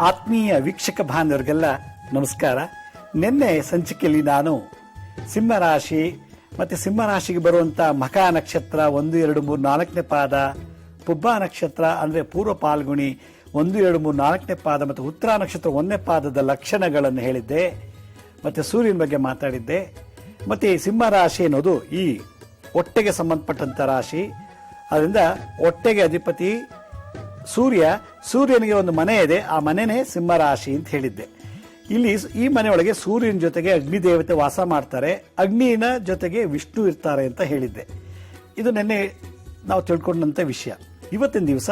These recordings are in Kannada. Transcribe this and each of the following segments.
ಆತ್ಮೀಯ ವೀಕ್ಷಕ ಬಾಂಧವರಿಗೆಲ್ಲ ನಮಸ್ಕಾರ. ನಿನ್ನೆ ಸಂಚಿಕೆಯಲ್ಲಿ ನಾನು ಸಿಂಹರಾಶಿ ಮತ್ತೆ ಸಿಂಹರಾಶಿಗೆ ಬರುವಂತ ಮಖಾ ನಕ್ಷತ್ರ 1, 2, 3, 4ನೇ ಪಾದ, ಪುಬ್ಬ ನಕ್ಷತ್ರ ಅಂದ್ರೆ ಪೂರ್ವ ಪಾಲ್ಗುಣಿ 1, 2, 3, 4ನೇ ಪಾದ ಮತ್ತು ಉತ್ತರ ನಕ್ಷತ್ರ 1ನೇ ಪಾದದ ಲಕ್ಷಣಗಳನ್ನು ಹೇಳಿದ್ದೆ. ಮತ್ತೆ ಸೂರ್ಯನ ಬಗ್ಗೆ ಮಾತಾಡಿದ್ದೆ. ಮತ್ತೆ ಸಿಂಹರಾಶಿ ಅನ್ನೋದು ಈ ಹೊಟ್ಟೆಗೆ ಸಂಬಂಧಪಟ್ಟಂತ ರಾಶಿ. ಅದರಿಂದ ಹೊಟ್ಟೆಗೆ ಅಧಿಪತಿ ಸೂರ್ಯನಿಗೆ ಒಂದು ಮನೆ ಇದೆ, ಆ ಮನೆನೇ ಸಿಂಹರಾಶಿ ಅಂತ ಹೇಳಿದ್ದೆ. ಇಲ್ಲಿ ಈ ಮನೆಯೊಳಗೆ ಸೂರ್ಯನ ಜೊತೆಗೆ ಅಗ್ನಿ ದೇವತೆ ವಾಸ ಮಾಡ್ತಾರೆ, ಅಗ್ನಿನ ಜೊತೆಗೆ ವಿಷ್ಣು ಇರ್ತಾರೆ ಅಂತ ಹೇಳಿದ್ದೆ. ಇದು ನಿನ್ನೆ ನಾವು ತಿಳ್ಕೊಂಡಂತ ವಿಷಯ. ಇವತ್ತಿನ ದಿವಸ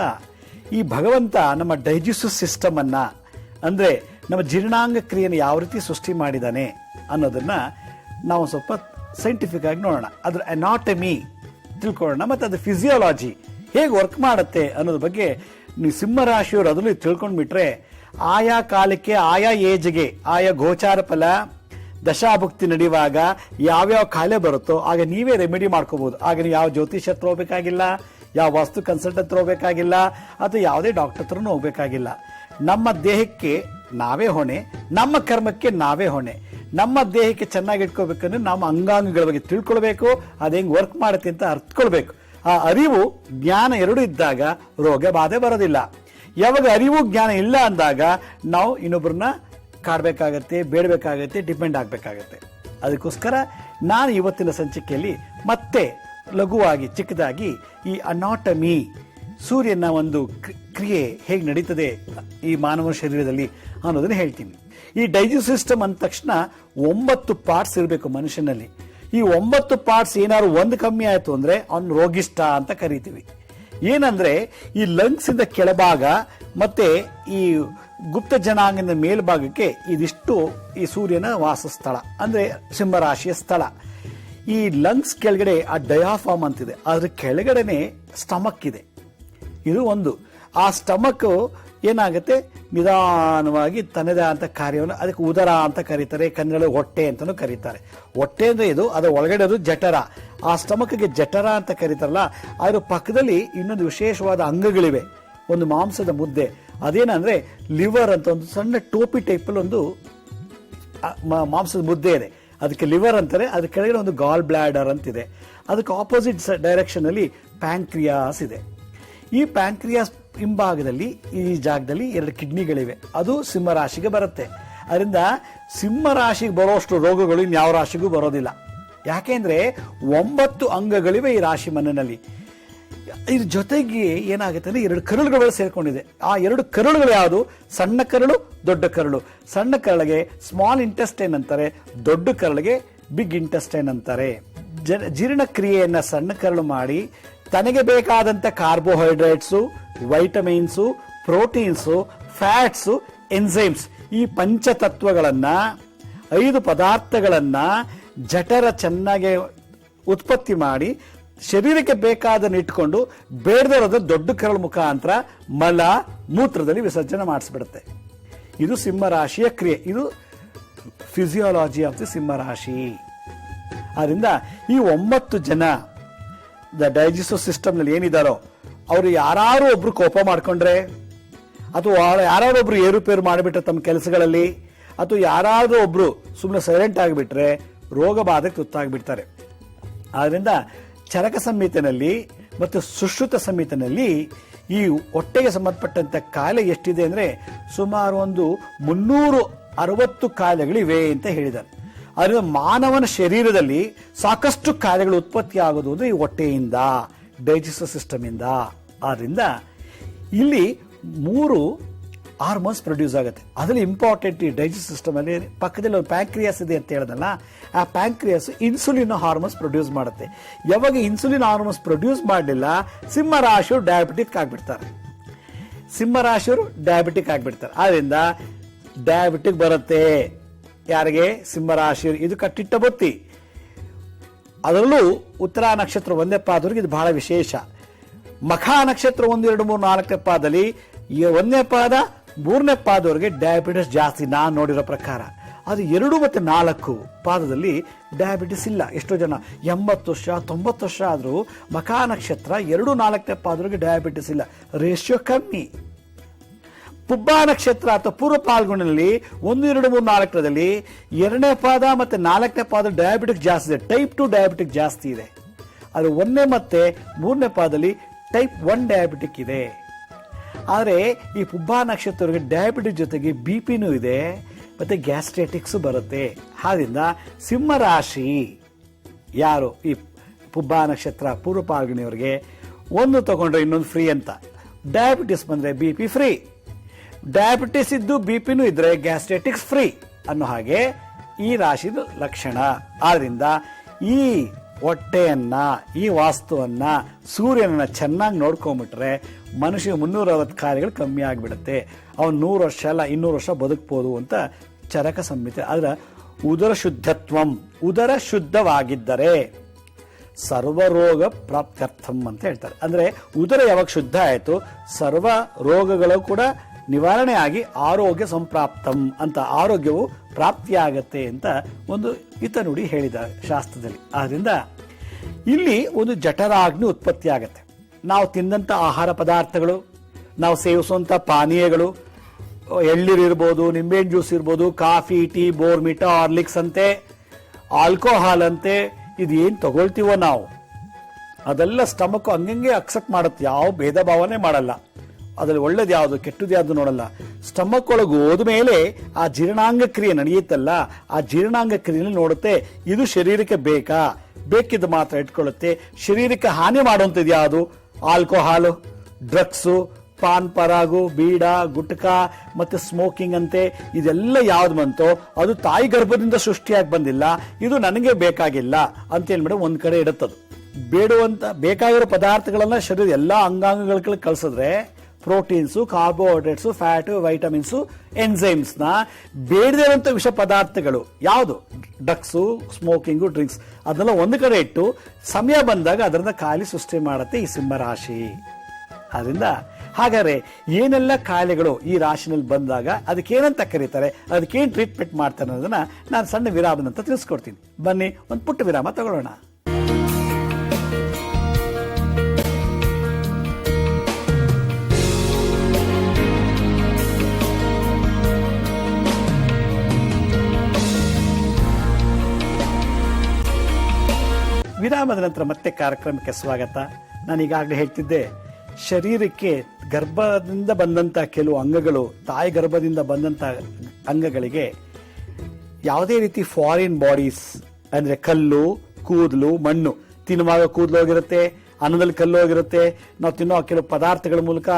ಈ ಭಗವಂತ ನಮ್ಮ ಡೈಜೆಸ್ಟಿವ್ ಸಿಸ್ಟಮ್ ಅನ್ನ, ಅಂದ್ರೆ ನಮ್ಮ ಜೀರ್ಣಾಂಗ ಕ್ರಿಯೆಯನ್ನು ಯಾವ ರೀತಿ ಸೃಷ್ಟಿ ಮಾಡಿದಾನೆ ಅನ್ನೋದನ್ನ ನಾವು ಸ್ವಲ್ಪ ಸೈಂಟಿಫಿಕ್ ಆಗಿ ನೋಡೋಣ. ಅದ್ರ ಅನಾಟಮಿ ತಿಳ್ಕೊಳ್ಳೋಣ, ಮತ್ತೆ ಅದು ಫಿಸಿಯಾಲಜಿ ಹೇಗೆ ವರ್ಕ್ ಮಾಡುತ್ತೆ ಅನ್ನೋದ್ರ ಬಗ್ಗೆ ನೀವು ಸಿಂಹರಾಶಿಯವರು ಅದನ್ನು ತಿಳ್ಕೊಂಡ್ಬಿಟ್ರೆ ಆಯಾ ಕಾಲಕ್ಕೆ, ಆಯಾ ಏಜ್ಗೆ, ಆಯಾ ಗೋಚಾರ ಫಲ ದಶಾಭುಕ್ತಿ ನಡೆಯುವಾಗ ಯಾವ್ಯಾವ ಕಾಯಿಲೆ ಬರುತ್ತೋ ಆಗ ನೀವೇ ರೆಮಿಡಿ ಮಾಡ್ಕೋಬಹುದು. ಆಗ ನೀವು ಯಾವ ಜ್ಯೋತಿಷ್ ಹತ್ರ ಹೋಗ್ಬೇಕಾಗಿಲ್ಲ, ಯಾವ ವಾಸ್ತು ಕನ್ಸಲ್ಟ್ ಹತ್ರ ಹೋಗ್ಬೇಕಾಗಿಲ್ಲ, ಅಥವಾ ಯಾವುದೇ ಡಾಕ್ಟರ್ ಹತ್ರನೂ ಹೋಗ್ಬೇಕಾಗಿಲ್ಲ. ನಮ್ಮ ದೇಹಕ್ಕೆ ನಾವೇ ಹೊಣೆ, ನಮ್ಮ ಕರ್ಮಕ್ಕೆ ನಾವೇ ಹೊಣೆ. ನಮ್ಮ ದೇಹಕ್ಕೆ ಚೆನ್ನಾಗಿ ಇಟ್ಕೋಬೇಕಂದ್ರೆ ನಮ್ಮ ಅಂಗಾಂಗಗಳ ಬಗ್ಗೆ ತಿಳ್ಕೊಳ್ಬೇಕು, ಅದು ಹೆಂಗ್ ವರ್ಕ್ ಮಾಡುತ್ತೆ ಅಂತ ಅರ್ಥಕೊಳ್ಬೇಕು. ಆ ಅರಿವು ಜ್ಞಾನ ಎರಡು ಇದ್ದಾಗ ರೋಗ ಬಾಧೆ ಬರೋದಿಲ್ಲ. ಯಾವಾಗ ಅರಿವು ಜ್ಞಾನ ಇಲ್ಲ ಅಂದಾಗ ನಾವು ಇನ್ನೊಬ್ಬರನ್ನ ಕಾಡ್ಬೇಕಾಗತ್ತೆ, ಬೇಡಬೇಕಾಗತ್ತೆ, ಡಿಪೆಂಡ್ ಆಗ್ಬೇಕಾಗತ್ತೆ. ಅದಕ್ಕೋಸ್ಕರ ನಾನು ಇವತ್ತಿನ ಸಂಚಿಕೆಯಲ್ಲಿ ಮತ್ತೆ ಲಘುವಾಗಿ ಚಿಕ್ಕದಾಗಿ ಈ ಅನಾಟಮಿ, ಸೂರ್ಯನ ಒಂದು ಕ್ರಿಯೆ ಹೇಗೆ ನಡೀತದೆ ಈ ಮಾನವ ಶರೀರದಲ್ಲಿ ಅನ್ನೋದನ್ನ ಹೇಳ್ತೀನಿ. ಈ ಡೈಜೆಸ್ಟಿವ್ ಸಿಸ್ಟಮ್ ಅಂದ ತಕ್ಷಣ 9 ಪಾರ್ಟ್ಸ್ ಇರಬೇಕು ಮನುಷ್ಯನಲ್ಲಿ. ಈ 9 ಪಾರ್ಟ್ಸ್ ಏನಾದ್ರು ಒಂದು ಕಮ್ಮಿ ಆಯ್ತು ಅಂದ್ರೆ ಅವ್ನು ರೋಗಿಷ್ಠ ಅಂತ ಕರಿತೀವಿ. ಏನಂದ್ರೆ ಈ ಲಂಗ್ಸ್ ಇಂದ ಕೆಳಭಾಗ ಮತ್ತೆ ಈ ಗುಪ್ತ ಜನಾಂಗದ ಮೇಲ್ಭಾಗಕ್ಕೆ ಇದಿಷ್ಟು ಈ ಸೂರ್ಯನ ವಾಸಸ್ಥಳ, ಅಂದ್ರೆ ಸಿಂಹರಾಶಿಯ ಸ್ಥಳ. ಈ ಲಂಗ್ಸ್ ಕೆಳಗಡೆ ಆ ಡಯಾಫಾರ್ಮ್ ಅಂತಿದೆ, ಅದ್ರ ಕೆಳಗಡೆನೆ ಸ್ಟಮಕ್ ಇದೆ. ಇದು ಒಂದು. ಆ ಸ್ಟಮಕ್ ಏನಾಗುತ್ತೆ, ನಿಧಾನವಾಗಿ ತನ್ನದೇ ಅಂತ ಕಾರ್ಯವನ್ನು, ಅದಕ್ಕೆ ಉದರ ಅಂತ ಕರೀತಾರೆ, ಕನ್ನಡ ಹೊಟ್ಟೆ ಅಂತಾನು ಕರೀತಾರೆ. ಹೊಟ್ಟೆ ಅಂದ್ರೆ ಇದು, ಅದರ ಒಳಗಡೆ ಅದು ಜಠರ. ಆ ಸ್ಟಮಕ್ಗೆ ಜಠರ ಅಂತ ಕರೀತಾರಲ್ಲ, ಅದ್ರ ಪಕ್ಕದಲ್ಲಿ ಇನ್ನೊಂದು ವಿಶೇಷವಾದ ಅಂಗಗಳಿವೆ. ಒಂದು ಮಾಂಸದ ಮುದ್ದೆ, ಅದೇನಂದ್ರೆ ಲಿವರ್ ಅಂತ ಒಂದು ಸಣ್ಣ ಟೋಪಿ ಟೈಪಲ್ಲಿ ಒಂದು ಮಾಂಸದ ಮುದ್ದೆ ಇದೆ, ಅದಕ್ಕೆ ಲಿವರ್ ಅಂತಾರೆ. ಅದ್ರ ಕೆಳಗಡೆ ಒಂದು ಗಾಲ್ ಬ್ಲಾಡರ್ ಅಂತಿದೆ. ಅದಕ್ಕೆ ಆಪೋಸಿಟ್ ಡೈರೆಕ್ಷನ್ ಅಲ್ಲಿ ಪ್ಯಾಂಕ್ರಿಯಾಸ್ ಇದೆ. ಈ ಪ್ಯಾಂಕ್ರಿಯಾಸ್ ಹಿಂಭಾಗದಲ್ಲಿ ಈ ಜಾಗದಲ್ಲಿ 2 ಕಿಡ್ನಿಗಳಿವೆ. ಅದು ಸಿಂಹರಾಶಿಗೆ ಬರುತ್ತೆ. ಅದರಿಂದ ಸಿಂಹರಾಶಿಗೆ ಬರೋಷ್ಟು ರೋಗಗಳು ಇನ್ಯಾವ ರಾಶಿಗೂ ಬರೋದಿಲ್ಲ. ಯಾಕೆಂದ್ರೆ 9 ಅಂಗಗಳಿವೆ ಈ ರಾಶಿ ಮನೆಯಲ್ಲಿ. ಇದ್ರ ಜೊತೆಗೆ ಏನಾಗುತ್ತೆ ಅಂದ್ರೆ 2 ಕರುಳುಗಳು ಸೇರ್ಕೊಂಡಿದೆ. ಆ 2 ಕರುಳುಗಳು ಯಾವುದು? ಸಣ್ಣ ಕರಳು, ದೊಡ್ಡ ಕರಳು. ಸಣ್ಣ ಕರಳಿಗೆ ಸ್ಮಾಲ್ ಇಂಟೆಸ್ಟೈನ್ ಅಂತಾರೆ, ದೊಡ್ಡ ಕರಳಿಗೆ ಬಿಗ್ ಇಂಟೆಸ್ಟೈನ್ ಅಂತಾರೆ. ಜೀರ್ಣಕ್ರಿಯೆಯನ್ನ ಸಣ್ಣ ಕರಳು ಮಾಡಿ ತನಗೆ ಬೇಕಾದಂತ carbohydrates, vitamins, proteins, fats, enzymes, ಈ ಪಂಚತತ್ವಗಳನ್ನ 5 ಪದಾರ್ಥಗಳನ್ನ ಜಠರ ಚೆನ್ನಾಗಿ ಉತ್ಪತ್ತಿ ಮಾಡಿ ಶರೀರಕ್ಕೆ ಬೇಕಾದನ್ನು ಇಟ್ಕೊಂಡು ಬೇಡದಿರೋದು ದೊಡ್ಡ ಕರಳು ಮುಖಾಂತರ ಮಲ ಮೂತ್ರದಲ್ಲಿ ವಿಸರ್ಜನೆ ಮಾಡಿಸ್ಬಿಡುತ್ತೆ. ಇದು ಸಿಂಹರಾಶಿಯ ಕ್ರಿಯೆ. ಇದು ಫಿಸಿಯಾಲಜಿ ಆಫ್ ದಿ ಸಿಂಹರಾಶಿ. ಆದ್ರಿಂದ ಈ 9 ಜನ ಡೈಜೆಸ್ಟಿವ್ ಸಿಸ್ಟಮ್ ನಲ್ಲಿ ಏನಿದಾರೋ ಅವರು ಯಾರು ಒಬ್ರು ಕೋಪ ಮಾಡ್ಕೊಂಡ್ರೆ, ಅಥವಾ ಯಾರಾದ್ರೂ ಒಬ್ರು ಏರುಪೇರು ಮಾಡಿಬಿಟ್ರೆ ತಮ್ಮ ಕೆಲಸಗಳಲ್ಲಿ, ಅಥವಾ ಯಾರಾದ್ರೂ ಒಬ್ರು ಸುಮ್ಮನೆ ಸೈಲೆಂಟ್ ಆಗಿಬಿಟ್ರೆ ರೋಗ ಬಾಧೆಗೆ ತುತ್ತಾಗ್ಬಿಡ್ತಾರೆ. ಆದ್ರಿಂದ ಚರಕ ಸಂಹಿತೆನಲ್ಲಿ ಮತ್ತು ಸುಶ್ರುತ ಸಂಹಿತೆನಲ್ಲಿ ಈ ಹೊಟ್ಟೆಗೆ ಸಂಬಂಧಪಟ್ಟಂತ ಕಾಯಿಲೆ ಎಷ್ಟಿದೆ ಅಂದ್ರೆ ಸುಮಾರು ಒಂದು 360 ಕಾಯಿಲೆಗಳಿವೆ ಅಂತ ಹೇಳಿದ್ದಾರೆ. ಅದರಿಂದ ಮಾನವನ ಶರೀರದಲ್ಲಿ ಸಾಕಷ್ಟು ಕಾಯಿಲೆಗಳು ಉತ್ಪತ್ತಿ ಆಗೋದು ಅಂದ್ರೆ ಈ ಹೊಟ್ಟೆಯಿಂದ, ಡೈಜೆಸ್ಟಿವ್ ಸಿಸ್ಟಮ್ ಇಂದ. ಆದ್ರಿಂದ ಇಲ್ಲಿ 3 ಹಾರ್ಮೋನ್ಸ್ ಪ್ರೊಡ್ಯೂಸ್ ಆಗುತ್ತೆ. ಅದರಲ್ಲಿ ಇಂಪಾರ್ಟೆಂಟ್ ಈ ಡೈಜೆಸ್ಟಿವ್ ಸಿಸ್ಟಮ್ ಅಲ್ಲಿ ಪಕ್ಕದಲ್ಲಿ ಒಂದು ಪ್ಯಾಂಕ್ರಿಯಾಸ್ ಇದೆ ಅಂತ ಹೇಳಿದಲ್ಲ, ಆ ಪ್ಯಾಂಕ್ರಿಯಾಸ್ ಇನ್ಸುಲಿನ್ ಹಾರ್ಮೋನ್ಸ್ ಪ್ರೊಡ್ಯೂಸ್ ಮಾಡುತ್ತೆ. ಯಾವಾಗ ಇನ್ಸುಲಿನ್ ಹಾರ್ಮೋನ್ಸ್ ಪ್ರೊಡ್ಯೂಸ್ ಮಾಡಲಿಲ್ಲ, ಸಿಂಹರಾಶಿಯವರು ಡಯಾಬಿಟಿಕ್ ಆಗ್ಬಿಡ್ತಾರೆ. ಆದ್ರಿಂದ ಡಯಾಬಿಟಿಕ್ ಬರುತ್ತೆ ಯಾರಿಗೆ? ಸಿಂಹರಾಶಿ. ಇದು ಕಟ್ಟಿಟ್ಟ ಬುತ್ತಿ. ಅದರಲ್ಲೂ ಉತ್ತರ ನಕ್ಷತ್ರ 1ನೇ ಪಾದವರೆಗೆ ಇದು ಬಹಳ ವಿಶೇಷ. ಮಖಾ ನಕ್ಷತ್ರ 1, 2, 3, 4ನೇ ಪಾದದಲ್ಲಿ 1ನೇ ಪಾದ 3ನೇ ಪಾದವರೆಗೆ ಡಯಾಬಿಟಿಸ್ ಜಾಸ್ತಿ ನಾನು ನೋಡಿರೋ ಪ್ರಕಾರ. ಅದು 2 ಮತ್ತು 4 ಪಾದದಲ್ಲಿ ಡಯಾಬಿಟಿಸ್ ಇಲ್ಲ. ಎಷ್ಟೋ ಜನ 80 ವರ್ಷ 90 ವರ್ಷ ಆದ್ರೂ ಮಖಾ ನಕ್ಷತ್ರ 2, 4ನೇ ಪಾದವರೆಗೆ ಡಯಾಬಿಟಿಸ್ ಇಲ್ಲ. ರೇಷಿಯೋ ಕಮ್ಮಿ. ಪುಬ್ಬಾ ನಕ್ಷತ್ರ ಅಥವಾ ಪೂರ್ವ ಪಾಲ್ಗುಣದಲ್ಲಿ 1, 2, 3, 4ರಲ್ಲಿ 2ನೇ ಪಾದ ಮತ್ತೆ 4ನೇ ಪಾದ ಡಯಾಬಿಟಿಕ್ ಜಾಸ್ತಿ ಇದೆ, ಟೈಪ್ 2 ಡಯಾಬಿಟಿಕ್ ಜಾಸ್ತಿ ಇದೆ. ಅದು 1ನೇ ಮತ್ತೆ 3ನೇ ಪಾದದಲ್ಲಿ ಟೈಪ್ 1 ಡಯಾಬಿಟಿಕ್ ಇದೆ. ಆದರೆ ಈ ಪುಬ್ಬಾ ನಕ್ಷತ್ರಕ್ಕೆ ಡಯಾಬಿಟಿಕ್ ಜೊತೆಗೆ ಬಿಪಿನೂ ಇದೆ ಮತ್ತೆ ಗ್ಯಾಸ್ಟ್ರೈಟಿಕ್ಸ್ ಬರುತ್ತೆ. ಆದ್ರಿಂದ ಸಿಂಹ ರಾಶಿ ಯಾರು ಈ ಪುಬ್ಬಾ ನಕ್ಷತ್ರ ಪೂರ್ವ ಪಾಲ್ಗುಣಿಯವರಿಗೆ ಒಂದು ತಗೊಂಡ್ರೆ ಇನ್ನೊಂದು ಫ್ರೀ ಅಂತ. ಡಯಾಬಿಟಿಸ್ ಬಂದ್ರೆ ಬಿಪಿ ಫ್ರೀ, ಡಯಾಬಿಟಿಸ್ ಇದ್ದು ಬಿಪಿನೂ ಇದ್ರೆ ಗ್ಯಾಸ್ಟ್ರೈಟಿಕ್ಸ್ ಫ್ರೀ ಅನ್ನೋ ಹಾಗೆ ಈ ರಾಶಿದು ಲಕ್ಷಣ. ಆದ್ರಿಂದ ಈ ಹೊಟ್ಟೆಯನ್ನ, ಈ ವಾಸ್ತುವನ್ನ, ಸೂರ್ಯನನ್ನ ಚೆನ್ನಾಗಿ ನೋಡ್ಕೊಂಡ್ಬಿಟ್ರೆ ಮನುಷ್ಯ 360 ಕಾರ್ಯಗಳು ಕಮ್ಮಿ ಆಗಿಬಿಡುತ್ತೆ. ಅವನು 100 ವರ್ಷ ಅಲ್ಲ 200 ವರ್ಷ ಬದುಕ್ಬೋದು ಅಂತ ಚರಕ ಸಂಹಿತೆ. ಆದ್ರೆ ಉದರ ಶುದ್ಧತ್ವಂ, ಉದರ ಶುದ್ಧವಾಗಿದ್ದರೆ ಸರ್ವರೋಗ ಪ್ರಾಪ್ತ್ಯರ್ಥಂ ಅಂತ ಹೇಳ್ತಾರೆ. ಅಂದ್ರೆ ಉದರ ಯಾವಾಗ ಶುದ್ಧ ಆಯಿತು ಸರ್ವ ರೋಗಗಳು ಕೂಡ ನಿವಾರಣೆ ಆಗಿ ಆರೋಗ್ಯ ಸಂಪ್ರಾಪ್ತಂ ಅಂತ, ಆರೋಗ್ಯವು ಪ್ರಾಪ್ತಿಯಾಗತ್ತೆ ಅಂತ ಒಂದು ಹಿತನುಡಿ ಹೇಳಿದ್ದಾರೆ ಶಾಸ್ತ್ರದಲ್ಲಿ. ಆದ್ರಿಂದ ಇಲ್ಲಿ ಒಂದು ಜಠರಾಗ್ನಿ ಉತ್ಪತ್ತಿ ಆಗತ್ತೆ. ನಾವು ತಿಂದಂತ ಆಹಾರ ಪದಾರ್ಥಗಳು, ನಾವು ಸೇವಿಸುವಂತ ಪಾನೀಯಗಳು, ಎಳ್ನೀರು ಇರ್ಬೋದು, ನಿಂಬೆಹಣ್ಣು ಜ್ಯೂಸ್ ಇರ್ಬೋದು, ಕಾಫಿ, ಟೀ, ಬೋರ್ಮಿಟಾ, ಹಾರ್ಲಿಕ್ಸ್ ಅಂತೆ, ಆಲ್ಕೋಹಾಲ್ ಅಂತೆ, ಇದೇನು ತಗೊಳ್ತೀವೋ ನಾವು ಅದೆಲ್ಲ ಸ್ಟಮಕ್ ಹಂಗಂಗೆ ಅಕ್ಸೆಪ್ಟ್ ಮಾಡುತ್ತೆ. ಯಾವ ಭೇದ ಭಾವನೆ ಮಾಡಲ್ಲ. ಅದ್ರಲ್ಲಿ ಒಳ್ಳೇದು ಯಾವುದು ಕೆಟ್ಟದ್ದು ಯಾವುದು ನೋಡಲ್ಲ. ಸ್ಟಮಕ್ ಒಳಗೆ ಹೋದ್ಮೇಲೆ ಆ ಜೀರ್ಣಾಂಗ ಕ್ರಿಯೆ ನಡೆಯುತ್ತಲ್ಲ, ಆ ಜೀರ್ಣಾಂಗ ಕ್ರಿಯೆಯಲ್ಲಿ ನೋಡುತ್ತೆ ಇದು ಶರೀರಕ್ಕೆ ಬೇಕಾ, ಬೇಕಿದ್ದು ಮಾತ್ರ ಇಟ್ಕೊಳ್ಳುತ್ತೆ. ಶರೀರಕ್ಕೆ ಹಾನಿ ಮಾಡುವಂಥದ್ದು ಯಾವುದು, ಆಲ್ಕೋಹಾಲು, ಡ್ರಗ್ಸು, ಪಾನ್ ಪರಾಗು, ಬೀಡ, ಗುಟ್ಕಾ ಮತ್ತೆ ಸ್ಮೋಕಿಂಗ್ ಅಂತೆ, ಇದೆಲ್ಲ ಯಾವ್ದು ಬಂತೋ ಅದು ತಾಯಿ ಗರ್ಭದಿಂದ ಸೃಷ್ಟಿಯಾಗಿ ಬಂದಿಲ್ಲ, ಇದು ನನಗೆ ಬೇಕಾಗಿಲ್ಲ ಅಂತ ಹೇಳ್ಬಿಟ್ಟು ಒಂದ್ ಕಡೆ ಇಡುತ್ತದು. ಬೇಡುವಂತ ಬೇಕಾಗಿರೋ ಪದಾರ್ಥಗಳನ್ನ ಶರೀರ ಎಲ್ಲಾ ಅಂಗಾಂಗಗಳ ಕಳಿಸಿದ್ರೆ ಪ್ರೋಟೀನ್ಸು, ಕಾರ್ಬೋಹೈಡ್ರೇಟ್ಸು, ಫ್ಯಾಟು, ವೈಟಮಿನ್ಸು, ಎನ್ಸೈಮ್ಸ್ನ ಬೇಡದಿರುವಂಥ ವಿಷ ಪದಾರ್ಥಗಳು ಯಾವುದು, ಡ್ರಗ್ಸು, ಸ್ಮೋಕಿಂಗು, ಡ್ರಿಂಕ್ಸ್ ಅದನ್ನೆಲ್ಲ ಒಂದು ಕಡೆ ಇಟ್ಟು ಸಮಯ ಬಂದಾಗ ಅದರಿಂದ ಖಾಲಿ ಸೃಷ್ಟಿ ಮಾಡುತ್ತೆ ಈ ಸಿಂಹರಾಶಿ. ಅದರಿಂದ ಹಾಗಾದ್ರೆ ಏನೆಲ್ಲ ಕಾಯಿಲೆಗಳು ಈ ರಾಶಿನಲ್ಲಿ ಬಂದಾಗ ಅದಕ್ಕೇನಂತ ಕರೀತಾರೆ, ಅದಕ್ಕೇನು ಟ್ರೀಟ್ಮೆಂಟ್ ಮಾಡ್ತಾರೆ ಅನ್ನೋದನ್ನ ನಾನು ಸಣ್ಣ ವಿರಾಮದ ನಂತರ ತಿಳಿಸ್ಕೊಡ್ತೀನಿ. ಬನ್ನಿ ಒಂದು ಪುಟ್ಟ ವಿರಾಮ ತಗೊಳ್ಳೋಣ. ವಿರಾಮದ ನಂತರ ಮತ್ತೆ ಕಾರ್ಯಕ್ರಮಕ್ಕೆ ಸ್ವಾಗತ. ನಾನು ಈಗಾಗಲೇ ಹೇಳ್ತಿದ್ದೆ, ಶರೀರಕ್ಕೆ ಗರ್ಭದಿಂದ ಬಂದಂತ ಕೆಲವು ಅಂಗಗಳು, ತಾಯಿ ಗರ್ಭದಿಂದ ಬಂದಂತ ಅಂಗಗಳಿಗೆ ಯಾವುದೇ ರೀತಿ ಫಾರಿನ್ ಬಾಡೀಸ್ ಅಂದ್ರೆ ಕಲ್ಲು, ಕೂದಲು, ಮಣ್ಣು, ತಿನ್ನುವಾಗ ಕೂದಲು ಹೋಗಿರುತ್ತೆ, ಅನ್ನದಲ್ಲಿ ಕಲ್ಲು ಹೋಗಿರುತ್ತೆ, ನಾವು ತಿನ್ನೋ ಕೆಲವು ಪದಾರ್ಥಗಳ ಮೂಲಕ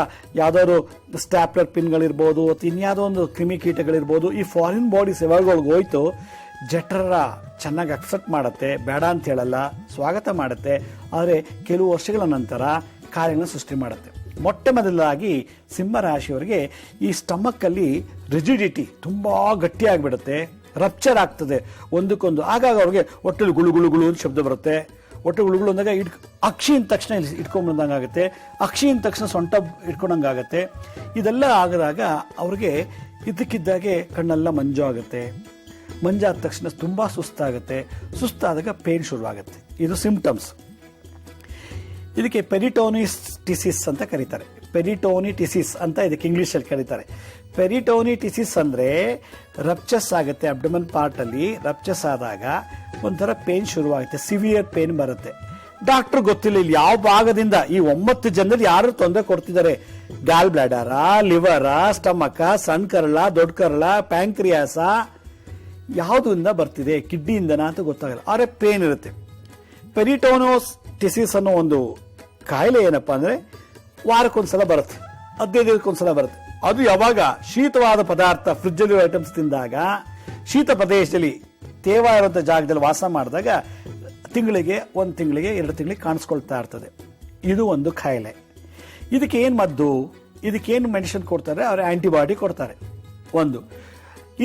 ಯಾವ್ದಾದ್ರು ಸ್ಟ್ಯಾಪ್ಲರ್ ಪಿನ್ಗಳಿರ್ಬೋದು ಅಥವಾ ಇನ್ಯಾವುದೋ ಒಂದು ಕ್ರಿಮಿಕೀಟಗಳಿರ್ಬೋದು, ಈ ಫಾರಿನ್ ಬಾಡೀಸ್ ಯಾವಾಗ ಹೋಯ್ತು ಜಠರ ಚೆನ್ನಾಗಿ ಅಕ್ಸೆಪ್ಟ್ ಮಾಡುತ್ತೆ, ಬೇಡ ಅಂತ ಹೇಳಲ್ಲ, ಸ್ವಾಗತ ಮಾಡುತ್ತೆ. ಆದರೆ ಕೆಲವು ವರ್ಷಗಳ ನಂತರ ಕಾರ್ಯಗಳನ್ನ ಸೃಷ್ಟಿ ಮಾಡುತ್ತೆ. ಮೊಟ್ಟ ಮೊದಲಾಗಿ ಸಿಂಹ ರಾಶಿಯವರಿಗೆ ಈ ಸ್ಟಮಕ್ ಅಲ್ಲಿ ರಿಜಿಡಿಟಿ ತುಂಬಾ ಗಟ್ಟಿ ಆಗಿಬಿಡುತ್ತೆ, ರಪ್ಚರ್ ಆಗ್ತದೆ ಒಂದಕ್ಕೊಂದು. ಆಗಾಗ ಅವ್ರಿಗೆ ಹೊಟ್ಟೆಲಿ ಗುಳು ಗುಳು ಗುಳು ಅಂತ ಶಬ್ದ ಬರುತ್ತೆ. ಹೊಟ್ಟೆ ಗುಳುಗುಳು ಅಂದಾಗ ಅಕ್ಷಿ ಅಂದ ತಕ್ಷಣ ಇಟ್ಕೊಂಡ್ಬಂದಂಗೆ ಆಗುತ್ತೆ, ಅಕ್ಷಿ ಅಂದ ತಕ್ಷಣ ಸೊಂಟ ಇಟ್ಕೊಂಡಂಗಾಗತ್ತೆ. ಇದೆಲ್ಲ ಆಗದಾಗ ಅವ್ರಿಗೆ ಇದ್ದಕ್ಕಿದ್ದಾಗೆ ಕಣ್ಣೆಲ್ಲ ಮಂಜು ಆಗುತ್ತೆ, ಮಂಜಾದ ತಕ್ಷಣ ತುಂಬಾ ಸುಸ್ತಾಗುತ್ತೆ, ಸುಸ್ತಾದಾಗ ಪೇನ್ ಶುರುವಾಗುತ್ತೆ. ಇದು ಸಿಂಪ್ಟಮ್ಸ್. ಇದಕ್ಕೆ ಪೆರಿಟೋನಿಟಿಸಿಸ್ ಅಂತ ಕರೀತಾರೆ. ಪೆರಿಟೋನಿಟಿಸಿಸ್ ಅಂತ ಇದಕ್ಕೆ ಇಂಗ್ಲಿಷಲ್ಲಿ ಕರೀತಾರೆ. ಪೆರಿಟೋನಿಟಿಸಿಸ್ ಅಂದ್ರೆ ರಪ್ಚಸ್ ಆಗುತ್ತೆ, ಅಬ್ಡಮನ್ ಪಾರ್ಟ್ ಅಲ್ಲಿ ರಪ್ಚಸ್ ಆದಾಗ ಒಂಥರ ಪೇನ್ ಶುರುವಾಗುತ್ತೆ, ಸಿವಿಯರ್ ಪೇನ್ ಬರುತ್ತೆ. ಡಾಕ್ಟರ್ ಗೊತ್ತಿಲ್ಲ ಇಲ್ಲಿ ಯಾವ ಭಾಗದಿಂದ ಈ 9 ಜನರಲ್ಲಿ ಯಾರು ತೊಂದರೆ ಕೊಡ್ತಿದ್ದಾರೆ, ಗಾಲ್ ಬ್ಲಾಡರ, ಲಿವರ, ಸ್ಟಮಕ, ಸಣ್ಣ ಕರಳ, ದೊಡ್ಡ ಕರಳ, ಪ್ಯಾಂಕ್ರಿಯಾಸ, ಯಾವುದರಿಂದ ಬರ್ತಿದೆ, ಕಿಡ್ನಿಯಿಂದನ ಅಂತ ಗೊತ್ತಾಗಲ್ಲ, ಆದರೆ ಪೇನ್ ಇರುತ್ತೆ. ಪೆರಿಟೋನೋಟಿಸಿಸ್ ಅನ್ನೋ ಒಂದು ಕಾಯಿಲೆ ಏನಪ್ಪಾ ಅಂದ್ರೆ ವಾರಕ್ಕೊಂದ್ಸಲ ಬರುತ್ತೆ, 15 ದಿನಕ್ಕೊಂದ್ಸಲ ಬರುತ್ತೆ. ಅದು ಯಾವಾಗ ಶೀತವಾದ ಪದಾರ್ಥ, ಫ್ರಿಜ್ ಅಲ್ಲಿ ಐಟಮ್ಸ್ ತಿಂದಾಗ, ಶೀತ ಪ್ರದೇಶದಲ್ಲಿ ತೇವ ಇರುವಂತ ಜಾಗದಲ್ಲಿ ವಾಸ ಮಾಡಿದಾಗ ತಿಂಗಳಿಗೆ 1 ತಿಂಗಳಿಗೆ 2 ತಿಂಗಳಿಗೆ ಕಾಣಿಸ್ಕೊಳ್ತಾ ಇರ್ತದೆ. ಇದು ಒಂದು ಕಾಯಿಲೆ. ಇದಕ್ಕೆ ಏನ್ ಮದ್ದು, ಇದಕ್ಕೇನು ಮೆಡಿಸಿನ್ ಕೊಡ್ತಾರೆ, ಅವ್ರು ಆಂಟಿಬಯೋಟಿಕ್ ಕೊಡ್ತಾರೆ. ಒಂದು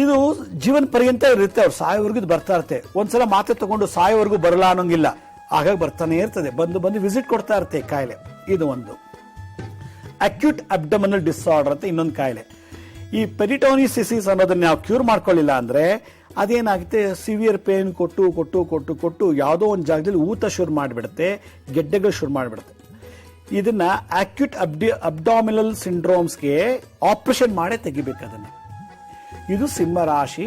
ಇದು ಜೀವನ ಪರ್ಯಂತ ಇರುತ್ತೆ, ಅವ್ರು ಸಾಯೋವರೆಗೂ ಇದು ಬರ್ತಾ ಇರುತ್ತೆ. ಒಂದ್ಸಲ ಮಾತ್ರೆ ತಗೊಂಡು ಸಾಯೋವರೆಗೂ ಬರಲ್ಲ ಅನ್ನೋಂಗಿಲ್ಲ, ಹಾಗಾಗಿ ಬರ್ತಾನೆ ಇರ್ತದೆ, ಬಂದು ವಿಸಿಟ್ ಕೊಡ್ತಾ ಇರುತ್ತೆ ಕಾಯಿಲೆ. ಇದು ಒಂದು. ಅಕ್ಯೂಟ್ ಅಬ್ಡಮಿನಲ್ ಡಿಸಾರ್ಡರ್ ಅಂತ ಇನ್ನೊಂದು ಕಾಯಿಲೆ. ಈ ಪೆರಿಟೋನಿಟಿಸಿಸ್ ಅನ್ನೋದನ್ನ ನಾವು ಕ್ಯೂರ್ ಮಾಡ್ಕೊಳ್ಳಿಲ್ಲ ಅಂದ್ರೆ ಅದೇನಾಗುತ್ತೆ, ಸಿವಿಯರ್ ಪೇನ್ ಕೊಟ್ಟು ಕೊಟ್ಟು ಕೊಟ್ಟು ಕೊಟ್ಟು ಯಾವುದೋ ಒಂದು ಜಾಗದಲ್ಲಿ ಊತ ಶುರು ಮಾಡಿಬಿಡುತ್ತೆ, ಗೆಡ್ಡೆಗಳು ಶುರು ಮಾಡಿಬಿಡುತ್ತೆ. ಇದನ್ನ ಅಕ್ಯೂಟ್ ಅಬ್ಡಾಮಿನಲ್ ಸಿಂಡ್ರೋಮ್ಸ್ಗೆ ಆಪರೇಷನ್ ಮಾಡೇ ತೆಗಿಬೇಕು ಅದನ್ನ. ಇದು ಸಿಂಹ ರಾಶಿ,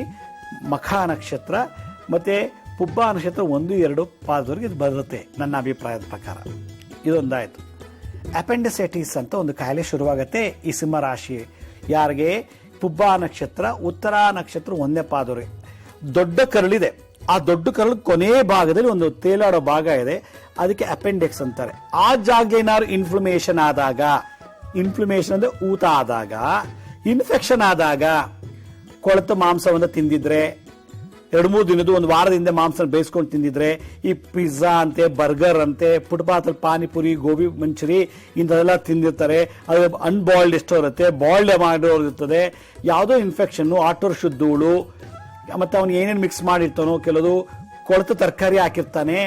ಮಖ ನಕ್ಷತ್ರ ಮತ್ತೆ ಪುಬ್ಬ ನಕ್ಷತ್ರ 1-2 ಪಾದದವರೆಗೆ ಇದು ಬರುತ್ತೆ ನನ್ನ ಅಭಿಪ್ರಾಯದ ಪ್ರಕಾರ. ಇದೊಂದಾಯ್ತು. ಅಪೆಂಡಿಸೈಟಿಸ್ ಅಂತ ಒಂದು ಕಾಯಿಲೆ ಶುರುವಾಗತ್ತೆ ಈ ಸಿಂಹ ರಾಶಿ ಯಾರಿಗೆ, ಪುಬ್ಬ ನಕ್ಷತ್ರ ಉತ್ತರ ನಕ್ಷತ್ರ 1ನೇ ಪಾದವರೆಗೆ. ದೊಡ್ಡ ಕರಳಿದೆ, ಆ ದೊಡ್ಡ ಕರಳು ಕೊನೆಯ ಭಾಗದಲ್ಲಿ ಒಂದು ತೇಲಾಡೋ ಭಾಗ ಇದೆ, ಅದಕ್ಕೆ ಅಪೆಂಡಿಕ್ಸ್ ಅಂತಾರೆ. ಆ ಜಾಗ ಏನಾದ್ರು ಇನ್ಫ್ಲಮೇಷನ್ ಆದಾಗ, ಇನ್ಫ್ಲಮೇಷನ್ ಅಂದ್ರೆ ಊತ ಆದಾಗ, ಇನ್ಫೆಕ್ಷನ್ ಆದಾಗ, ಕೊಳೆತ ಮಾಂಸವನ್ನು ತಿಂದಿದ್ರೆ 2-3 ದಿನದ ಒಂದು ವಾರದಿಂದ ಮಾಂಸ ಬೇಯಿಸ್ಕೊಂಡು ತಿಂದಿದ್ರೆ, ಈ ಪಿಜ್ಜಾ ಅಂತೆ, ಬರ್ಗರ್ ಅಂತೆ, ಫುಟ್ಪಾತಲ್ಲಿ ಪಾನಿಪುರಿ, ಗೋಬಿ ಮಂಚೂರಿ ಇಂಥದೆಲ್ಲ ತಿಂದಿರ್ತಾರೆ. ಅದು ಅನ್ಬಾಯ್ಲ್ಡ್ ಎಷ್ಟೋ ಇರುತ್ತೆ, ಬಾಯ್ಲ್ಡ್ ಮಾಡಿರೋರು ಇರ್ತದೆ. ಯಾವುದೋ ಇನ್ಫೆಕ್ಷನ್ನು, ಆಟೋರ್ ಶುದ್ಧೂಳು, ಮತ್ತೆ ಅವನು ಏನೇನು ಮಿಕ್ಸ್ ಮಾಡಿರ್ತಾನೋ, ಕೆಲವು ಕೊಳೆತ ತರಕಾರಿ ಹಾಕಿರ್ತಾನೆ,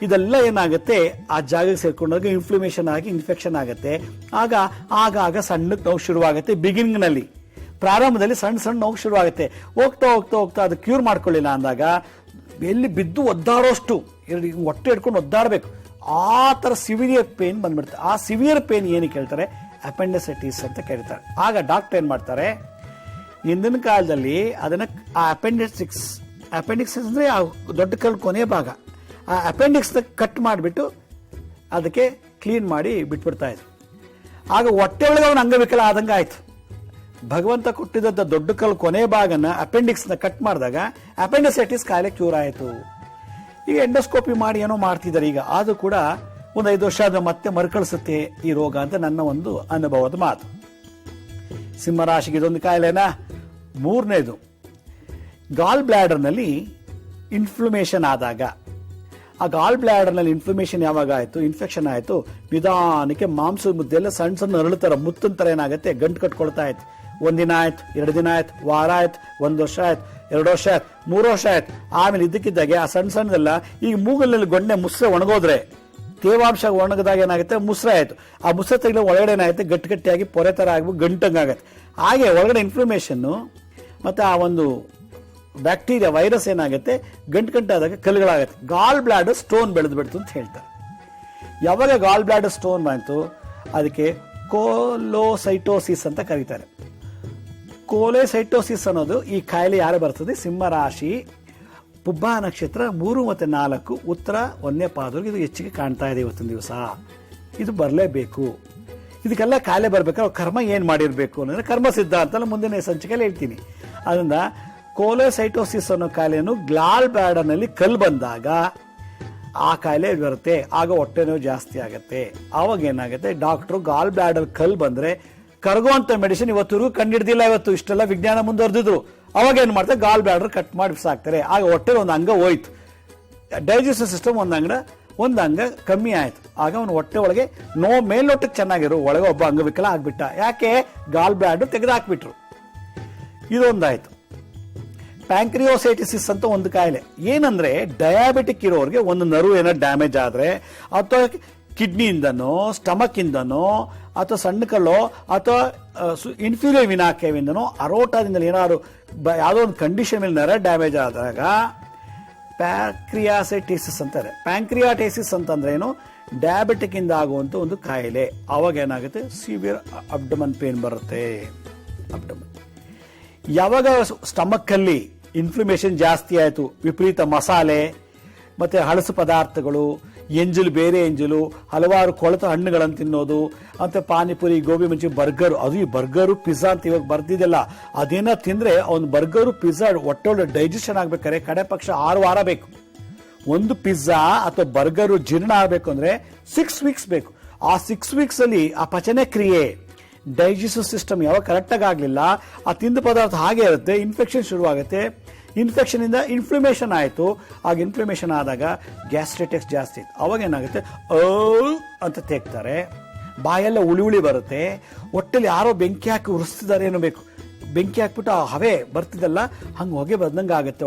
ಇದೆಲ್ಲ ಏನಾಗುತ್ತೆ ಆ ಜಾಗಕ್ಕೆ ಸೇರ್ಕೊಂಡಾಗ ಇನ್ಫ್ಲಮೇಷನ್ ಆಗಿ ಇನ್ಫೆಕ್ಷನ್ ಆಗುತ್ತೆ. ಆಗಾಗ ಸಣ್ಣಕ್ಕೆ ನೋವು ಶುರುವಾಗುತ್ತೆ. ಬಿಗಿನಿಂಗ್ ನಲ್ಲಿ, ಪ್ರಾರಂಭದಲ್ಲಿ ಸಣ್ಣ ನೋವು ಶುರುವಾಗುತ್ತೆ. ಹೋಗ್ತಾ ಅದು ಕ್ಯೂರ್ ಮಾಡ್ಕೊಳ್ಳಿಲ್ಲ ಅಂದಾಗ ಎಲ್ಲಿ ಬಿದ್ದು ಒದ್ದಾಡೋಷ್ಟು ಹೊಟ್ಟೆ ಹಿಡ್ಕೊಂಡು ಒದ್ದಾಡಬೇಕು, ಆ ತರ ಸಿವಿಯರ್ ಪೇನ್ ಬಂದ್ಬಿಡುತ್ತೆ. ಆ ಸಿವಿಯರ್ ಪೇನ್ ಏನಕ್ಕೆ ಹೇಳ್ತಾರೆ, ಅಪೆಂಡಿಸೈಟಿಸ್ ಅಂತ ಕೇಳ್ತಾರೆ. ಆಗ ಡಾಕ್ಟರ್ ಏನ್ ಮಾಡ್ತಾರೆ, ಹಿಂದಿನ ಕಾಲದಲ್ಲಿ ಅದನ್ನ ಆ ಅಪೆಂಡಿಕ್ಸ್ ಅಂದ್ರೆ ಆ ದೊಡ್ಡ ಕಲ್ಲು ಕೊನೆಯ ಭಾಗ, ಆ ಅಪೆಂಡಿಕ್ಸ್ ಕಟ್ ಮಾಡಿಬಿಟ್ಟು ಅದಕ್ಕೆ ಕ್ಲೀನ್ ಮಾಡಿ ಬಿಟ್ಬಿಡ್ತಾ ಇದ್ರು. ಆಗ ಹೊಟ್ಟೆ ಒಳಗೆ ಅವನ ಅಂಗವಿಕಲ ಆದಂಗೆ ಆಯ್ತು. ಭಗವಂತ ಕೊಟ್ಟಿದ್ದ ದೊಡ್ಡ ಕಲ್ಲು ಕೊನೆಯ ಭಾಗನ ಅಪೆಂಡಿಕ್ಸ್ ಕಟ್ ಮಾಡಿದಾಗ ಅಪೆಂಡಿಸೈಟಿಸ್ ಕಾಯಿಲೆ ಕ್ಯೂರ್ ಆಯಿತು. ಈಗ ಎಂಡೋಸ್ಕೋಪಿ ಮಾಡಿ ಏನೋ ಮಾಡ್ತಿದ್ದಾರೆ ಈಗ, ಅದು ಕೂಡ ಒಂದು 5 ವರ್ಷ ಆದ್ರೆ ಮತ್ತೆ ಮರುಕಳಿಸುತ್ತೆ ಈ ರೋಗ ಅಂತ ನನ್ನ ಒಂದು ಅನುಭವದ ಮಾತು. ಸಿಂಹರಾಶಿಗೆ ಇದೊಂದು ಕಾಯಿಲೆನಾ. 3ನೇದು, ಗಾಲ್ ಬ್ಲಾಡರ್ ನಲ್ಲಿ ಇನ್ಫ್ಲಮೇಷನ್ ಆದಾಗ. ಆ ಗಾಲ್ ಬ್ಲಾಡರ್ ನಲ್ಲಿ ಇನ್ಫ್ಲಮೇಷನ್ ಯಾವಾಗ ಆಯ್ತು, ಇನ್ಫೆಕ್ಷನ್ ಆಯ್ತು, ನಿಧಾನಕ್ಕೆ ಮಾಂಸದ ಮುದ್ದೆಲ್ಲ ಸಣ್ಣ ಅರಳುತ್ತರ ಮುತ್ತಿನ ತರ ಏನಾಗುತ್ತೆ, ಗಂಟು ಕಟ್ಕೊಳ್ತಾ ಆಯ್ತು. 1 ದಿನ ಆಯ್ತು, 2 ದಿನ ಆಯ್ತು, ವಾರ ಆಯ್ತು, 1 ವರ್ಷ ಆಯ್ತು, 2 ವರ್ಷ ಆಯ್ತು, 3 ವರ್ಷ ಆಯ್ತು. ಆಮೇಲೆ ಇದಕ್ಕಿದ್ದಾಗೆ ಆ ಸಣ್ಣದೆಲ್ಲ ಈಗ ಮೂಗಲ್ನಲ್ಲಿ ಗೊಣ್ಣೆ ಮುಸ್ರೆ ಒಣಗೋದ್ರೆ, ತೇವಾಂಶ ಒಣಗದಾಗ ಏನಾಗುತ್ತೆ, ಮುಸ್ರೆ ಆಯ್ತು. ಆ ಮುಸ್ರೆ ತೆಗೆದ ಒಳಗಡೆ ಏನಾಗುತ್ತೆ, ಗಟ್ಟಿಯಾಗಿ ಪೊರೆ ತರ ಆಗ್ಬಿಟ್ಟು ಗಂಟಂಗಾಗತ್ತೆ. ಹಾಗೆ ಒಳಗಡೆ ಇನ್ಫ್ಲಮೇಷನ್ ಮತ್ತೆ ಆ ಒಂದು ಬ್ಯಾಕ್ಟೀರಿಯಾ ವೈರಸ್ ಏನಾಗುತ್ತೆ, ಗಂಟಾದಾಗ ಕಲ್ಲುಗಳಾಗತ್ತೆ. ಗಾಲ್ ಬ್ಲಾಡರ್ ಸ್ಟೋನ್ ಬೆಳೆದು ಬಿಡ್ತು ಅಂತ ಹೇಳ್ತಾರೆ. ಯಾವಾಗ ಗಾಲ್ ಬ್ಲಾಡರ್ ಸ್ಟೋನ್ ಬಂತು ಅದಕ್ಕೆ ಕೋಲೋಸೈಟೋಸಿಸ್ ಅಂತ ಕರೀತಾರೆ. ಕೋಲೋಸೈಟೋಸಿಸ್ ಅನ್ನೋದು ಈ ಕಾಯಿಲೆ ಯಾರು ಬರ್ತದೆ, ಸಿಂಹ ರಾಶಿ, ಪುಬ್ಬ ನಕ್ಷತ್ರ 3 ಮತ್ತು 4 ಉತ್ತರ 1ನೇ ಪಾದವರೆಗೆ ಇದು ಹೆಚ್ಚಿಗೆ ಕಾಣ್ತಾ ಇದೆ ಇವತ್ತಿನ ದಿವಸ. ಇದು ಬರಲೇಬೇಕು. ಇದಕ್ಕೆಲ್ಲ ಕಾಯಿಲೆ ಬರ್ಬೇಕಾದ್ರೆ ಕರ್ಮ ಏನ್ ಮಾಡಿರ್ಬೇಕು ಅಂದ್ರೆ ಕರ್ಮ ಸಿದ್ಧಾಂತ ಅಂತ ಮುಂದಿನ ಸಂಚಿಕೆಯಲ್ಲಿ ಹೇಳ್ತೀನಿ. ಅದರಿಂದ ಕೋಲೋಸೈಟೋಸಿಸ್ ಅನ್ನೋ ಕಾಯಿಲೆಯನ್ನು ಗಾಲ್ ಬ್ಲಾಡರ್ ನಲ್ಲಿ ಕಲ್ಲು ಬಂದಾಗ ಆ ಕಾಯಿಲೆ ಬರುತ್ತೆ. ಆಗ ಹೊಟ್ಟೆ ನೋವು ಜಾಸ್ತಿ ಆಗುತ್ತೆ. ಆವಾಗ ಏನಾಗುತ್ತೆ, ಡಾಕ್ಟ್ರು ಗಾಲ್ ಬ್ಲಾಡರ್ ಕಲ್ಲು ಬಂದ್ರೆ ಕರಗುವಂತ ಮೆಡಿಸಿನ್ ಇವತ್ತು ಕಂಡಿಡ್ದಿಲ್ಲ. ಇವತ್ತು ಇಷ್ಟೆಲ್ಲ ವಿಜ್ಞಾನ ಮುಂದುವರೆದಿದ್ರು. ಅವಾಗ ಏನ್ ಮಾಡ್ತಾರೆ, ಗಾಲ್ ಬ್ಲಾಡರ್ ಕಟ್ ಮಾಡಿ ಸಾಕ್ತಾರೆ. ಆಗ ಹೊಟ್ಟೆ ಒಂದು ಅಂಗ ಹೋಯ್ತು, ಡೈಜೆಸ್ಟಿವ್ ಸಿಸ್ಟಮ್ ಒಂದು ಅಂಗ ಕಮ್ಮಿ ಆಯ್ತು. ಆಗ ಅವನು ಹೊಟ್ಟೆ ಒಳಗೆ ಮೇಲ್ನೋಟಕ್ಕೆ ಚೆನ್ನಾಗಿರು, ಒಳಗೆ ಒಬ್ಬ ಅಂಗವಿಕಲ ಆಗ್ಬಿಟ್ಟ. ಯಾಕೆ, ಗಾಲ್ ಬ್ಲಾಡರ್ ತೆಗೆದು ಹಾಕ್ಬಿಟ್ರು. ಇದೊಂದಾಯ್ತು. ಪ್ಯಾಂಕ್ರಿಯೋಸೈಟಿಸಿಸ್ ಅಂತ ಒಂದು ಕಾಯಿಲೆ. ಏನಂದ್ರೆ ಡಯಾಬಿಟಿಕ್ ಇರೋರಿಗೆ ಒಂದು ನರ್ವ್ ಏನೋ ಡ್ಯಾಮೇಜ್ ಆದ್ರೆ, ಅಥವಾ ಕಿಡ್ನಿಯಿಂದನೋ ಸ್ಟಮಕ್ ಇಂದನೋ ಅಥವಾ ಸಣ್ಣ ಕಲ್ಲೋ ಅಥವಾ ಇನ್ಫೀರಿಯರ್ ವಿನಾಕೇವಿಂದನೋ ಅರೋಟಾದಿಂದಲೋ ಏನಾದ್ರು ಯಾವುದೋ ಒಂದು ಕಂಡೀಷನ್ ಮೇಲೆ ನರ ಡ್ಯಾಮೇಜ್ ಆದಾಗ ಪ್ಯಾಂಕ್ರಿಯಾಸೈಟಿಸಿಸ್ ಅಂತಾರೆ. ಪ್ಯಾಂಕ್ರಿಯಾಟೈಸಿಸ್ ಅಂತಂದ್ರೆ ಏನು, ಡಯಾಬಿಟಿಕ್ ಇಂದ ಆಗುವಂತ ಒಂದು ಕಾಯಿಲೆ. ಅವಾಗ ಏನಾಗುತ್ತೆ, ಸಿವಿಯರ್ ಅಬ್ಡಮನ್ ಪೇನ್ ಬರುತ್ತೆ. ಅಬ್ಡಮನ್ ಯಾವಾಗ ಸ್ಟಮಕ್ ಅಲ್ಲಿ ಇನ್ಫ್ಲಮೇಷನ್ ಜಾಸ್ತಿ ಆಯಿತು, ವಿಪರೀತ ಮಸಾಲೆ ಮತ್ತೆ ಹಳಸು ಪದಾರ್ಥಗಳು, ಎಂಜಲು ಬೇರೆ ಎಂಜಲು, ಹಲವಾರು ಕೊಳೆತ ಹಣ್ಣುಗಳನ್ನು ತಿನ್ನೋದು, ಮತ್ತೆ ಪಾನಿಪುರಿ, ಗೋಬಿ ಮಂಚೂರಿ, ಬರ್ಗರ್, ಅದು ಈ ಬರ್ಗರು ಪಿಜ್ಜಾ ಅಂತ ಇವಾಗ ಬರ್ತಿದೆಲ್ಲ, ಅದೇನ ತಿಂದ್ರೆ ಅವ್ನು ಬರ್ಗರು ಪಿಜ್ಜಾ ಒಟ್ಟೊಳ್ಳೆ ಡೈಜೆಷನ್ ಆಗ್ಬೇಕಾದ್ರೆ ಕಡೆ ಪಕ್ಷ 6 ವಾರ ಬೇಕು. ಒಂದು ಪಿಜ್ಜಾ ಅಥವಾ ಬರ್ಗರು ಜೀರ್ಣ ಆಗಬೇಕು ಅಂದ್ರೆ 6 ವೀಕ್ಸ್ ಬೇಕು. ಆ 6 ವೀಕ್ಸ್ ಅಲ್ಲಿ ಆ ಪಚನ ಕ್ರಿಯೆ, ಡೈಜೆಸ್ಟಿವ್ ಸಿಸ್ಟಮ್ ಯಾವಾಗ ಕರೆಕ್ಟಾಗಿ ಆಗಲಿಲ್ಲ, ಆ ತಿಂದ ಪದಾರ್ಥ ಹಾಗೆ ಇರುತ್ತೆ, ಇನ್ಫೆಕ್ಷನ್ ಶುರುವಾಗುತ್ತೆ. ಇನ್ಫೆಕ್ಷನ್ ಇಂದ ಇನ್ಫ್ಲಮೇಷನ್ ಆಯಿತು. ಆಗ ಇನ್ಫ್ಲಮೇಷನ್ ಆದಾಗ ಗ್ಯಾಸ್ಟ್ರೈಟಿಸ್ ಜಾಸ್ತಿ. ಅವಾಗ ಏನಾಗುತ್ತೆ, ಅಂತ ತೆಗ್ತಾರೆ, ಬಾಯೆಲ್ಲ ಉಳಿ ಬರುತ್ತೆ. ಹೊಟ್ಟೆಲಿ ಯಾರೋ ಬೆಂಕಿ ಹಾಕಿ ಉರಿಸ್ತಿದ್ದಾರೆ ಏನೋ ಬೇಕು, ಬೆಂಕಿ ಹಾಕ್ಬಿಟ್ಟು ಆ ಹವೆ ಬರ್ತಿದ್ದಲ್ಲ ಹಂಗೆ ಹೊಗೆ ಬಂದಂಗೆ ಆಗುತ್ತೆ.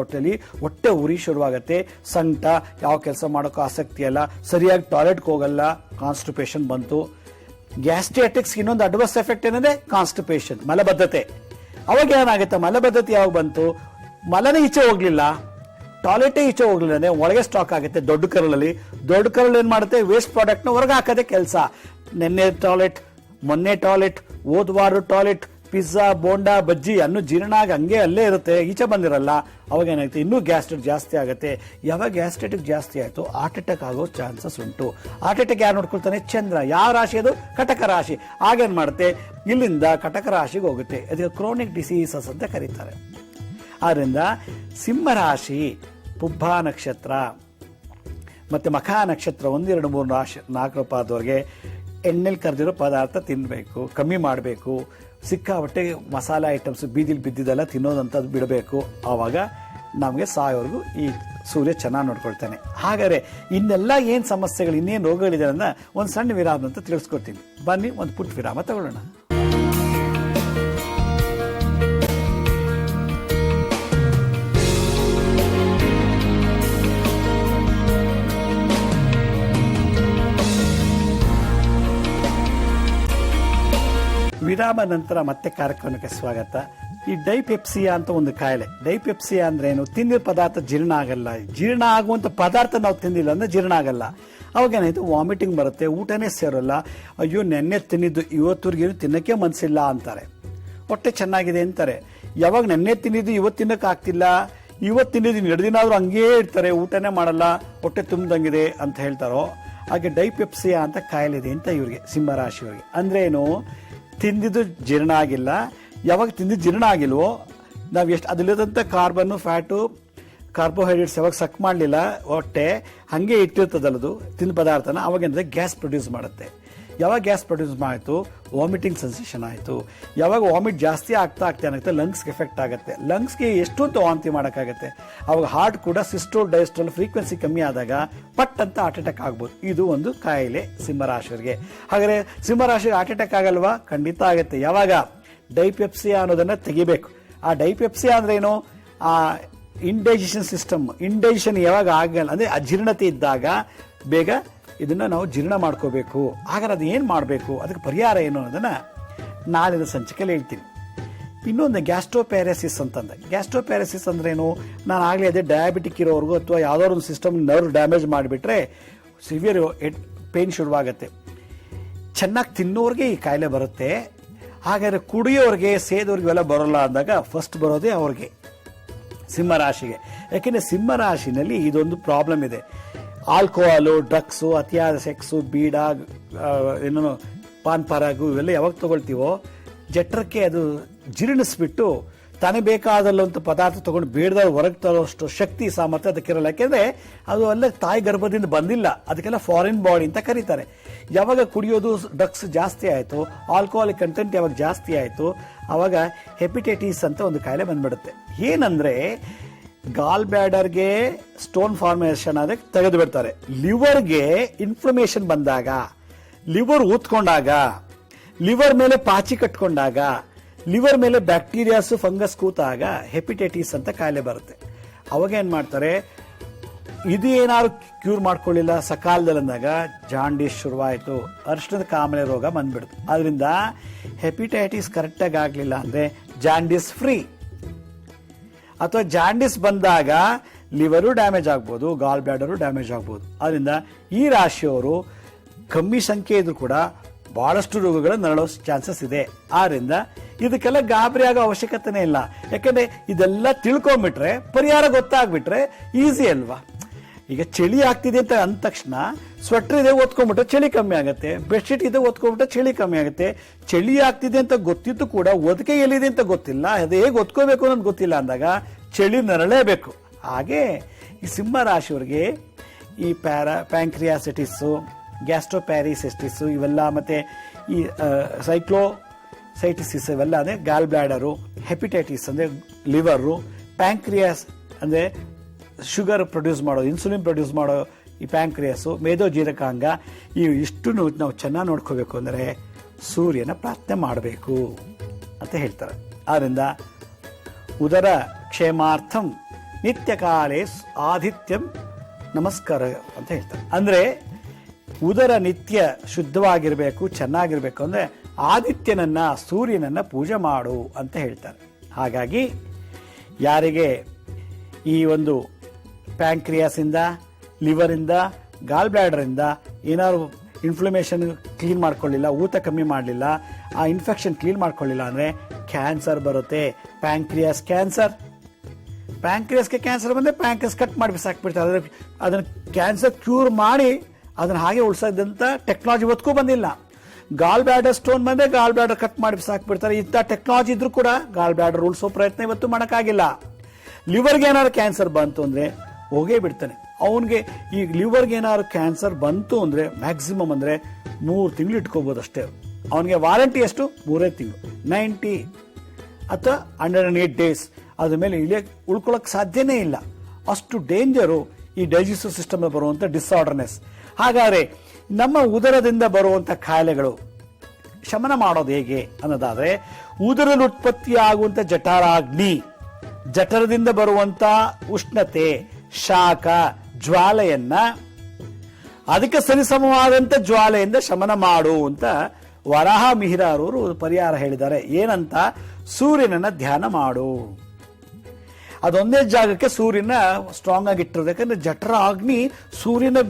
ಹೊಟ್ಟೆ ಉರಿ ಶುರುವಾಗುತ್ತೆ. ಸಂಕಟ, ಯಾವ ಕೆಲಸ ಮಾಡೋಕ್ಕೂ ಆಸಕ್ತಿ ಅಲ್ಲ, ಸರಿಯಾಗಿ ಟಾಯ್ಲೆಟ್ಗೆ ಹೋಗಲ್ಲ, ಕಾನ್ಸ್ಟಿಪೇಷನ್ ಬಂತು. ಗ್ಯಾಸ್ಟ್ರೈಟಿಕ್ಸ್ ಇನ್ನೊಂದು ಅಡ್ವರ್ಸ್ ಎಫೆಕ್ಟ್ ಏನಂದ್ರೆ ಕಾನ್ಸ್ಟಿಪೇಷನ್, ಮಲಬದ್ಧತೆ. ಅವಾಗ ಏನಾಗುತ್ತೆ, ಮಲಬದ್ಧತೆ ಯಾವಾಗ ಬಂತು, ಮಲನೇ ಈಚೆ ಹೋಗ್ಲಿಲ್ಲ, ಟಾಯ್ಲೆಟೇ ಈಚೆ ಹೋಗ್ಲಿಲ್ಲ ಅಂದ್ರೆ ಒಳಗೆ ಸ್ಟಾಕ್ ಆಗುತ್ತೆ ದೊಡ್ಡ ಕರಳಲ್ಲಿ. ದೊಡ್ಡ ಕರಳು ಏನ್ ಮಾಡುತ್ತೆ, ವೇಸ್ಟ್ ಪ್ರಾಡಕ್ಟ್ ನ ಹೊರಗೆ ಹಾಕೋದೇ ಕೆಲಸ. ನೆನ್ನೆ ಟಾಯ್ಲೆಟ್, ಮೊನ್ನೆ ಟಾಯ್ಲೆಟ್, ಹೋದ್ವಾರ ಟಾಯ್ಲೆಟ್, ಪಿಜ್ಜಾ, ಬೋಂಡಾ, ಬಜ್ಜಿ ಅನ್ನು ಜೀರ್ಣ ಆಗಿ ಹಂಗೆ ಅಲ್ಲೇ ಇರುತ್ತೆ, ಈಚೆ ಬಂದಿರಲ್ಲ. ಅವಾಗ ಏನಾಗುತ್ತೆ, ಇನ್ನೂ ಗ್ಯಾಸ್ಟ್ರಿಕ್ ಜಾಸ್ತಿ ಆಗುತ್ತೆ. ಯಾವಾಗ ಗ್ಯಾಸ್ಟ್ರಿಕ್ ಜಾಸ್ತಿ ಆಯ್ತು ಹಾರ್ಟ್ ಅಟ್ಯಾಕ್ ಆಗೋ ಚಾನ್ಸಸ್ ಉಂಟು. ಹಾರ್ಟ್ ಅಟ್ಯಾಕ್ ಯಾರು ನೋಡ್ಕೊಳ್ತಾನೆ, ಚಂದ್ರ. ಯಾವ ರಾಶಿ ಅದು, ಕಟಕ ರಾಶಿ. ಆಗೇನ್ ಮಾಡುತ್ತೆ, ಇಲ್ಲಿಂದ ಕಟಕ ರಾಶಿಗೆ ಹೋಗುತ್ತೆ. ಅದಕ್ಕೆ ಕ್ರೋನಿಕ್ ಡಿಸೀಸಸ್ ಅಂತ ಕರೀತಾರೆ. ಆದ್ರಿಂದ ಸಿಂಹರಾಶಿ ಪುಬ್ಬ ನಕ್ಷತ್ರ ಮತ್ತೆ ಮಖ ನಕ್ಷತ್ರ 1, 2, 3, 4 ಪಾದವರೆಗೆ ಎಣ್ಣೆಲಿ ಕರೆದಿರೋ ಪದಾರ್ಥ ತಿನ್ನಬೇಕು, ಕಮ್ಮಿ ಮಾಡಬೇಕು. ಸಿಕ್ಕಾಪಟ್ಟೆ ಮಸಾಲೆ ಐಟಮ್ಸ್ ಬೀದಿಲಿ ಬಿದ್ದಿದ್ದೆಲ್ಲ ತಿನ್ನೋದಂಥದ್ದು ಬಿಡಬೇಕು. ಆವಾಗ ನಮಗೆ ಸಾಯೋವರೆಗೂ ಈ ಸೂರ್ಯ ಚೆನ್ನಾಗಿ ನೋಡ್ಕೊಳ್ತಾನೆ. ಹಾಗಾದರೆ ಇನ್ನೆಲ್ಲ ಏನು ಸಮಸ್ಯೆಗಳು, ಇನ್ನೇನು ರೋಗಗಳಿದೆ ಅಂತ ಒಂದು ಸಣ್ಣ ವಿರಾಮ ಅಂತ ತಿಳಿಸ್ಕೊಡ್ತೀನಿ. ಬನ್ನಿ ಒಂದು ಪುಟ್ಟ ವಿರಾಮ ತಗೊಳ್ಳೋಣ. ವಿರಾಮ ನಂತರ ಮತ್ತೆ ಕಾರ್ಯಕ್ರಮಕ್ಕೆ ಸ್ವಾಗತ. ಈ ಡೈಪೆಪ್ಸಿಯಾ ಅಂತ ಒಂದು ಕಾಯಿಲೆ. ಡೈಪೆಪ್ಸಿಯಾ ಅಂದ್ರೆ ಏನು, ತಿಂದಿರೋ ಪದಾರ್ಥ ಜೀರ್ಣ ಆಗಲ್ಲ. ಜೀರ್ಣ ಆಗುವಂತ ಪದಾರ್ಥ ನಾವು ತಿಂದಿಲ್ಲ ಅಂದ್ರೆ ಜೀರ್ಣ ಆಗಲ್ಲ. ಅವಾಗ ಏನಾಯ್ತು, ವಾಮಿಟಿಂಗ್ ಬರುತ್ತೆ, ಊಟನೇ ಸೇರೋಲ್ಲ. ಅಯ್ಯೋ ನೆನ್ನೆ ತಿನ್ನಿದ್ದು ಇವತ್ತುವರೆಗೇನು ತಿನ್ನಕ್ಕೆ ಮನಸ್ಸಿಲ್ಲ ಅಂತಾರೆ. ಹೊಟ್ಟೆ ಚೆನ್ನಾಗಿದೆ ಅಂತಾರೆ. ಯಾವಾಗ ನೆನ್ನೆ ತಿನ್ನಿದ್ದು ಇವತ್ತು ತಿನ್ನಕ್ಕೆ ಆಗ್ತಿಲ್ಲ, ಇವತ್ತು ತಿನ್ನಿದ್ದು 2 ದಿನ ಆದ್ರೂ ಹಂಗೇ ಇರ್ತಾರೆ, ಊಟನೇ ಮಾಡಲ್ಲ, ಹೊಟ್ಟೆ ತುಂಬ್ದಂಗಿದೆ ಅಂತ ಹೇಳ್ತಾರೋ, ಹಾಗೆ ಡೈಪೆಪ್ಸಿಯಾ ಅಂತ ಕಾಯಿಲೆ ಇದೆ ಅಂತ ಇವ್ರಿಗೆ, ಸಿಂಹರಾಶಿಯವರಿಗೆ. ಅಂದ್ರೆ ಏನು, ತಿಂದಿದ್ದು ಜೀರ್ಣ ಆಗಿಲ್ಲ. ಯಾವಾಗ ತಿಂದಿದ್ದು ಜೀರ್ಣ ಆಗಿಲ್ವೋ, ನಾವು ಎಷ್ಟು ಅದರಲ್ಲಿರೋದಂಥ ಕಾರ್ಬನ್ನು, ಫ್ಯಾಟು, ಕಾರ್ಬೋಹೈಡ್ರೇಟ್ಸ್ ಯಾವಾಗ ಸಕ್ ಮಾಡಲಿಲ್ಲ ಹೊಟ್ಟೆ, ಹಾಗೆ ಇಟ್ಟಿರ್ತದಲ್ಲದು ತಿಂದ ಪದಾರ್ಥನ, ಅವಾಗೇನಂದ್ರೆ ಗ್ಯಾಸ್ ಪ್ರೊಡ್ಯೂಸ್ ಮಾಡುತ್ತೆ. ಯಾವಾಗ ಗ್ಯಾಸ್ ಪ್ರೊಡ್ಯೂಸ್ ಆಯಿತು, ವಾಮಿಟಿಂಗ್ ಸೆನ್ಸೇಷನ್ ಆಯಿತು. ಯಾವಾಗ ವಾಮಿಟ್ ಜಾಸ್ತಿ ಆಗ್ತಾ ಏನಾಗುತ್ತೆ, ಲಂಗ್ಸ್ಗೆ ಎಫೆಕ್ಟ್ ಆಗುತ್ತೆ. ಲಂಗ್ಸ್ಗೆ ಎಷ್ಟು ಅಂತ ವಾಂತಿ ಮಾಡೋಕ್ಕಾಗತ್ತೆ. ಅವಾಗ ಹಾರ್ಟ್ ಕೂಡ ಸಿಸ್ಟೋಲ್ ಡೈಸ್ಟೋಲ್ ಫ್ರೀಕ್ವೆನ್ಸಿ ಕಮ್ಮಿ ಆದಾಗ ಪಟ್ ಅಂತ ಹಾರ್ಟ್ ಅಟ್ಯಾಕ್ ಆಗ್ಬೋದು. ಇದು ಒಂದು ಕಾಯಿಲೆ ಸಿಂಹರಾಶಿಯವರಿಗೆ. ಹಾಗಾದರೆ ಸಿಂಹರಾಶಿಗೆ ಹಾರ್ಟ್ ಅಟ್ಯಾಕ್ ಆಗಲ್ವಾ? ಖಂಡಿತ ಆಗುತ್ತೆ. ಯಾವಾಗ ಡೈಪೆಪ್ಸಿಯಾ ಅನ್ನೋದನ್ನ ತೆಗಿಬೇಕು. ಆ ಡೈಪೆಪ್ಸಿಯಾ ಅಂದ್ರೆ ಏನು, ಆ ಇಂಡೈಜೆಷನ್ ಸಿಸ್ಟಮ್, ಇಂಡೈಜೆಷನ್ ಯಾವಾಗ ಆಗಲ್ಲ ಅಂದ್ರೆ ಅಜೀರ್ಣತೆ ಇದ್ದಾಗ ಬೇಗ ಇದನ್ನ ನಾವು ಜೀರ್ಣ ಮಾಡ್ಕೋಬೇಕು. ಹಾಗಾದ್ರೆ ಅದು ಏನು ಮಾಡಬೇಕು, ಅದಕ್ಕೆ ಪರಿಹಾರ ಏನು ಅನ್ನೋದನ್ನ ನಾಳಿನ ಸಂಚಿಕೆಯಲ್ಲಿ ಹೇಳ್ತೀನಿ. ಇನ್ನೊಂದು ಗ್ಯಾಸ್ಟ್ರೋಪ್ಯಾರಸಿಸ್ ಅಂತಂದ್ರೆ, ಗ್ಯಾಸ್ಟ್ರೋಪ್ಯಾರಸಿಸ್ ಅಂದ್ರೆ ಏನು, ನಾನು ಆಗಲೇ ಅದೇ ಡಯಾಬಿಟಿಕ್ ಇರೋರ್ಗು ಅಥವಾ ಯಾವ್ದಾದ್ರು ಒಂದು ಸಿಸ್ಟಮ್ ನರ್ವ್ ಡ್ಯಾಮೇಜ್ ಮಾಡಿಬಿಟ್ರೆ ಸಿವಿಯರ್ ಪೇನ್ ಶುರುವಾಗುತ್ತೆ. ಚೆನ್ನಾಗಿ ತಿನ್ನೋರಿಗೆ ಈ ಕಾಯಿಲೆ ಬರುತ್ತೆ. ಹಾಗಾದ್ರೆ ಕುಡಿಯೋರಿಗೆ, ಸೇದೋರಿಗೆ ಎಲ್ಲ ಬರೋಲ್ಲ ಅಂದಾಗ ಫಸ್ಟ್ ಬರೋದೇ ಅವ್ರಿಗೆ, ಸಿಂಹರಾಶಿಗೆ. ಯಾಕೆಂದ್ರೆ ಸಿಂಹರಾಶಿನಲ್ಲಿ ಇದೊಂದು ಪ್ರಾಬ್ಲಮ್ ಇದೆ. ಆಲ್ಕೋಹಾಲು, ಡ್ರಗ್ಸು, ಅತಿಯಾದ ಸೆಕ್ಸು, ಬೀಡ, ಏನೋ ಪಾನ್ ಪರಾಗು ಇವೆಲ್ಲ ಯಾವಾಗ ತಗೊಳ್ತೀವೋ ಜಠರಕ್ಕೆ ಅದು ಜೀರ್ಣಿಸ್ಬಿಟ್ಟು ತಾನೇ ಬೇಕಾದಲ್ಲಂತ ಪದಾರ್ಥ ತಗೊಂಡು ಬೇಡದವ್ರು ಹೊರಗೆ ತರೋಷ್ಟು ಶಕ್ತಿ ಸಾಮರ್ಥ್ಯ ಅದಕ್ಕಿರಲ್ಲ. ಯಾಕೆಂದ್ರೆ ಅದು ಅಲ್ಲೇ ತಾಯಿ ಗರ್ಭದಿಂದ ಬಂದಿಲ್ಲ, ಅದಕ್ಕೆಲ್ಲ ಫಾರಿನ್ ಬಾಡಿ ಅಂತ ಕರೀತಾರೆ. ಯಾವಾಗ ಕುಡಿಯೋದು, ಡ್ರಗ್ಸ್ ಜಾಸ್ತಿ ಆಯಿತು, ಆಲ್ಕೋಹಾಲಿಕ್ ಕಂಟೆಂಟ್ ಯಾವಾಗ ಜಾಸ್ತಿ ಆಯಿತು, ಆವಾಗ ಹೆಪಟೈಟಿಸ್ ಅಂತ ಒಂದು ಕಾಯಿಲೆ ಬಂದ್ಬಿಡುತ್ತೆ. ಏನಂದ್ರೆ ಗಾಲ್ ಬ್ಯಾಡರ್ಗೆ ಸ್ಟೋನ್ ಫಾರ್ಮೇಷನ್ ಆದಾಗ ತೆಗೆದು ಬಿಡ್ತಾರೆ. ಲಿವರ್ಗೆ ಇನ್ಫ್ಲಮೇಷನ್ ಬಂದಾಗ, ಲಿವರ್ ಊದ್ಕೊಂಡಾಗ, ಲಿವರ್ ಮೇಲೆ ಪಾಚಿ ಕಟ್ಕೊಂಡಾಗ, ಲಿವರ್ ಮೇಲೆ ಬ್ಯಾಕ್ಟೀರಿಯಾಸ್, ಫಂಗಸ್ ಕೂತಾಗ ಹೆಪಟೈಟಿಸ್ ಅಂತ ಕಾಯಿಲೆ ಬರುತ್ತೆ. ಅವಾಗ ಏನ್ ಮಾಡ್ತಾರೆ, ಇದು ಏನಾದ್ರು ಕ್ಯೂರ್ ಮಾಡ್ಕೊಳ್ಳಿಲ್ಲ ಸಕಾಲದಲ್ಲಿ ಅಂದಾಗ ಜಾಂಡೀಸ್ ಶುರುವಾಯಿತು, ಅರಿಶಿಣದ ಕಾಮಲೆ ರೋಗ ಬಂದ್ಬಿಡ್ತು. ಆದ್ರಿಂದ ಹೆಪಟೈಟಿಸ್ ಕರೆಕ್ಟಾಗಿ ಆಗಲಿಲ್ಲ ಅಂದ್ರೆ ಜಾಂಡೀಸ್ ಫ್ರೀ. ಅಥವಾ ಜಾಂಡೀಸ್ ಬಂದಾಗ ಲಿವರು ಡ್ಯಾಮೇಜ್ ಆಗ್ಬೋದು, ಗಾಲ್ ಬ್ಲಾಡರು ಡ್ಯಾಮೇಜ್ ಆಗ್ಬೋದು. ಅದರಿಂದ ಈ ರಾಶಿಯವರು ಕಮ್ಮಿ ಸಂಖ್ಯೆ ಇದ್ರೂ ಕೂಡ ಬಹಳಷ್ಟು ರೋಗಗಳು ನರಳೋ ಚಾನ್ಸಸ್ ಇದೆ. ಆದ್ರಿಂದ ಇದಕ್ಕೆಲ್ಲ ಗಾಬರಿ ಆಗೋ ಅವಶ್ಯಕತೆನೇ ಇಲ್ಲ. ಯಾಕಂದ್ರೆ ಇದೆಲ್ಲ ತಿಳ್ಕೊಂಡ್ಬಿಟ್ರೆ, ಪರಿಹಾರ ಗೊತ್ತಾಗ್ಬಿಟ್ರೆ ಈಸಿ ಅಲ್ವಾ. ಈಗ ಚಳಿ ಆಗ್ತಿದೆ ಅಂತ ಅಂದ ತಕ್ಷಣ ಸ್ವೆಟರ್ ಇದೆ ಓದ್ಕೊಂಡ್ಬಿಟ್ರೆ ಚಳಿ ಕಮ್ಮಿ ಆಗುತ್ತೆ, ಬೆಡ್ಶೀಟ್ ಇದೆ ಓದ್ಕೊಂಡ್ಬಿಟ್ರೆ ಚಳಿ ಕಮ್ಮಿ ಆಗುತ್ತೆ. ಚಳಿ ಆಗ್ತಿದೆ ಅಂತ ಗೊತ್ತಿತ್ತು ಕೂಡ ಒದಕೆ ಎಲ್ಲಿದೆ ಅಂತ ಗೊತ್ತಿಲ್ಲ, ಅದು ಹೇಗೆ ಒದ್ಕೋಬೇಕು ಅನ್ನೋದು ಗೊತ್ತಿಲ್ಲ ಅಂದಾಗ ಚಳಿ ನರಳೇಬೇಕು. ಹಾಗೆ ಈ ಸಿಂಹ ರಾಶಿಯವರಿಗೆ ಈ ಪ್ಯಾಂಕ್ರಿಯಾಸಿಟಿಸ್ಸು, ಗ್ಯಾಸ್ಟ್ರೋಪ್ಯಾರಿಸಿಸ್ಟಿಸ್ ಇವೆಲ್ಲ, ಮತ್ತೆ ಈ ಸೈಕ್ಲೋಸೈಟಿಸಿಸ್ ಇವೆಲ್ಲ ಅಂದರೆ ಗಾಲ್ ಬ್ಲಾಡರು, ಹೆಪಟೈಟಿಸ್ ಅಂದರೆ ಲಿವರು, ಪ್ಯಾಂಕ್ರಿಯಾಸ್ ಅಂದರೆ ಶುಗರ್ ಪ್ರೊಡ್ಯೂಸ್ ಮಾಡೋ, ಇನ್ಸುಲಿನ್ ಪ್ರೊಡ್ಯೂಸ್ ಮಾಡೋ ಈ ಪ್ಯಾಂಕ್ರಿಯಾಸು, ಮೇದೋಜೀರಕಾಂಗ, ಇಷ್ಟು ನಾವು ಚೆನ್ನಾಗಿ ನೋಡ್ಕೋಬೇಕು ಅಂದರೆ ಸೂರ್ಯನ ಪ್ರಾರ್ಥನೆ ಮಾಡಬೇಕು ಅಂತ ಹೇಳ್ತಾರೆ. ಆದ್ದರಿಂದ ಉದರ ಕ್ಷೇಮಾರ್ಥಂ ನಿತ್ಯ ಕಾಲೇ ಆದಿತ್ಯಂ ನಮಸ್ಕಾರ ಅಂತ ಹೇಳ್ತಾರೆ. ಅಂದರೆ ಉದರ ನಿತ್ಯ ಶುದ್ಧವಾಗಿರಬೇಕು, ಚೆನ್ನಾಗಿರ್ಬೇಕು ಅಂದರೆ ಆದಿತ್ಯನನ್ನ, ಸೂರ್ಯನನ್ನ ಪೂಜೆ ಮಾಡು ಅಂತ ಹೇಳ್ತಾರೆ. ಹಾಗಾಗಿ ಯಾರಿಗೆ ಈ ಒಂದು ಪ್ಯಾಂಕ್ರಿಯಾಸ್ ಇಂದ, ಲಿವರ್ ಇಂದ, ಗಾಲ್ ಬ್ಲಾಡರ್ ಇಂದ ಏನಾದ್ರು ಇನ್ಫ್ಲಮೇಷನ್ ಕ್ಲೀನ್ ಮಾಡ್ಕೊಳ್ಳಿಲ್ಲ, ಊತ ಕಮ್ಮಿ ಮಾಡಲಿಲ್ಲ, ಆ ಇನ್ಫೆಕ್ಷನ್ ಕ್ಲೀನ್ ಮಾಡ್ಕೊಳ್ಳಿಲ್ಲ ಅಂದ್ರೆ ಕ್ಯಾನ್ಸರ್ ಬರುತ್ತೆ. ಪ್ಯಾಂಕ್ರಿಯಾಸ್ ಕ್ಯಾನ್ಸರ್, ಪ್ಯಾಂಕ್ರಿಯಾಸ್ಗೆ ಕ್ಯಾನ್ಸರ್ ಬಂದ್ರೆ ಪ್ಯಾಂಕ್ರಿಯಾಸ್ ಕಟ್ ಮಾಡಿ ಬಿಸಾಕ್ಬಿಡ್ತಾರೆ. ಅದನ್ನ ಕ್ಯಾನ್ಸರ್ ಕ್ಯೂರ್ ಮಾಡಿ ಅದನ್ನ ಹಾಗೆ ಉಳಿಸೋದಂತ ಟೆಕ್ನಾಲಜಿ ಇವತ್ತಿಗೂ ಬಂದಿಲ್ಲ. ಗಾಲ್ ಬ್ಲಾಡರ್ ಸ್ಟೋನ್ ಬಂದ್ರೆ ಗಾಲ್ ಬ್ಲಾಡರ್ ಕಟ್ ಮಾಡಿ ಬಿಸಾಕ್ಬಿಡ್ತಾರೆ. ಇಂಥ ಟೆಕ್ನಾಲಜಿ ಇದ್ರೂ ಕೂಡ ಗಾಲ್ ಬ್ಲಾಡರ್ ಉಳಿಸೋ ಪ್ರಯತ್ನ ಇವತ್ತು ಮಾಡೋಕ್ಕಾಗಿಲ್ಲ. ಲಿವರ್ಗೆ ಏನಾದ್ರು ಕ್ಯಾನ್ಸರ್ ಬಂತು ಅಂದ್ರೆ ಹೋಗೇ ಬಿಡ್ತಾನೆ. ಅವನಿಗೆ ಈ ಲಿವರ್ಗೆ ಏನಾದ್ರು ಕ್ಯಾನ್ಸರ್ ಬಂತು ಅಂದ್ರೆ ಮ್ಯಾಕ್ಸಿಮಮ್ ಅಂದ್ರೆ 3 ತಿಂಗಳು ಇಟ್ಕೋಬಹುದು ಅಷ್ಟೇ. ಅವನಿಗೆ ವಾರಂಟಿ ಎಷ್ಟು? 3 ತಿಂಗಳು, 90 ಅಥವಾ 108 ಡೇಸ್. ಅದ್ರ ಮೇಲೆ ಉಳ್ಕೊಳ್ಳೋಕೆ ಸಾಧ್ಯನೇ ಇಲ್ಲ. ಅಷ್ಟು ಡೇಂಜರು ಈ ಡೈಜೆಸ್ಟಿವ್ ಸಿಸ್ಟಮ್ ಬರುವಂತ ಡಿಸಾರ್ಡರ್ನೆಸ್. ಹಾಗಾದ್ರೆ ನಮ್ಮ ಉದರದಿಂದ ಬರುವಂತ ಕಾಯಿಲೆಗಳು ಶಮನ ಮಾಡೋದು ಹೇಗೆ ಅನ್ನೋದಾದ್ರೆ, ಉದರದಲ್ಲಿ ಉತ್ಪತ್ತಿ ಆಗುವಂತ ಜಠರಾಗ್ನಿ, ಜಠರದಿಂದ ಬರುವಂತ ಉಷ್ಣತೆ, ಶಾಖ, ಜ್ವಾಲೆಯನ್ನ ಅದಕ್ಕೆ ಸರಿಸಮವಾದಂತ ಜ್ವಾಲೆಯಿಂದ ಶಮನ ಮಾಡು ಅಂತ ವರಾಹ ಮಿಹಿರರು ಪರಿಹಾರ ಹೇಳಿದ್ದಾರೆ. ಏನಂತ? ಸೂರ್ಯನನ್ನ ಧ್ಯಾನ ಮಾಡು. ಅದೊಂದೇ ಜಾಗಕ್ಕೆ ಸೂರ್ಯನ ಸ್ಟ್ರಾಂಗ್ ಆಗಿ ಇಟ್ಟಿರೋದು. ಯಾಕಂದ್ರೆ ಜಠರ ಅಗ್ನಿ ಸೂರ್ಯನ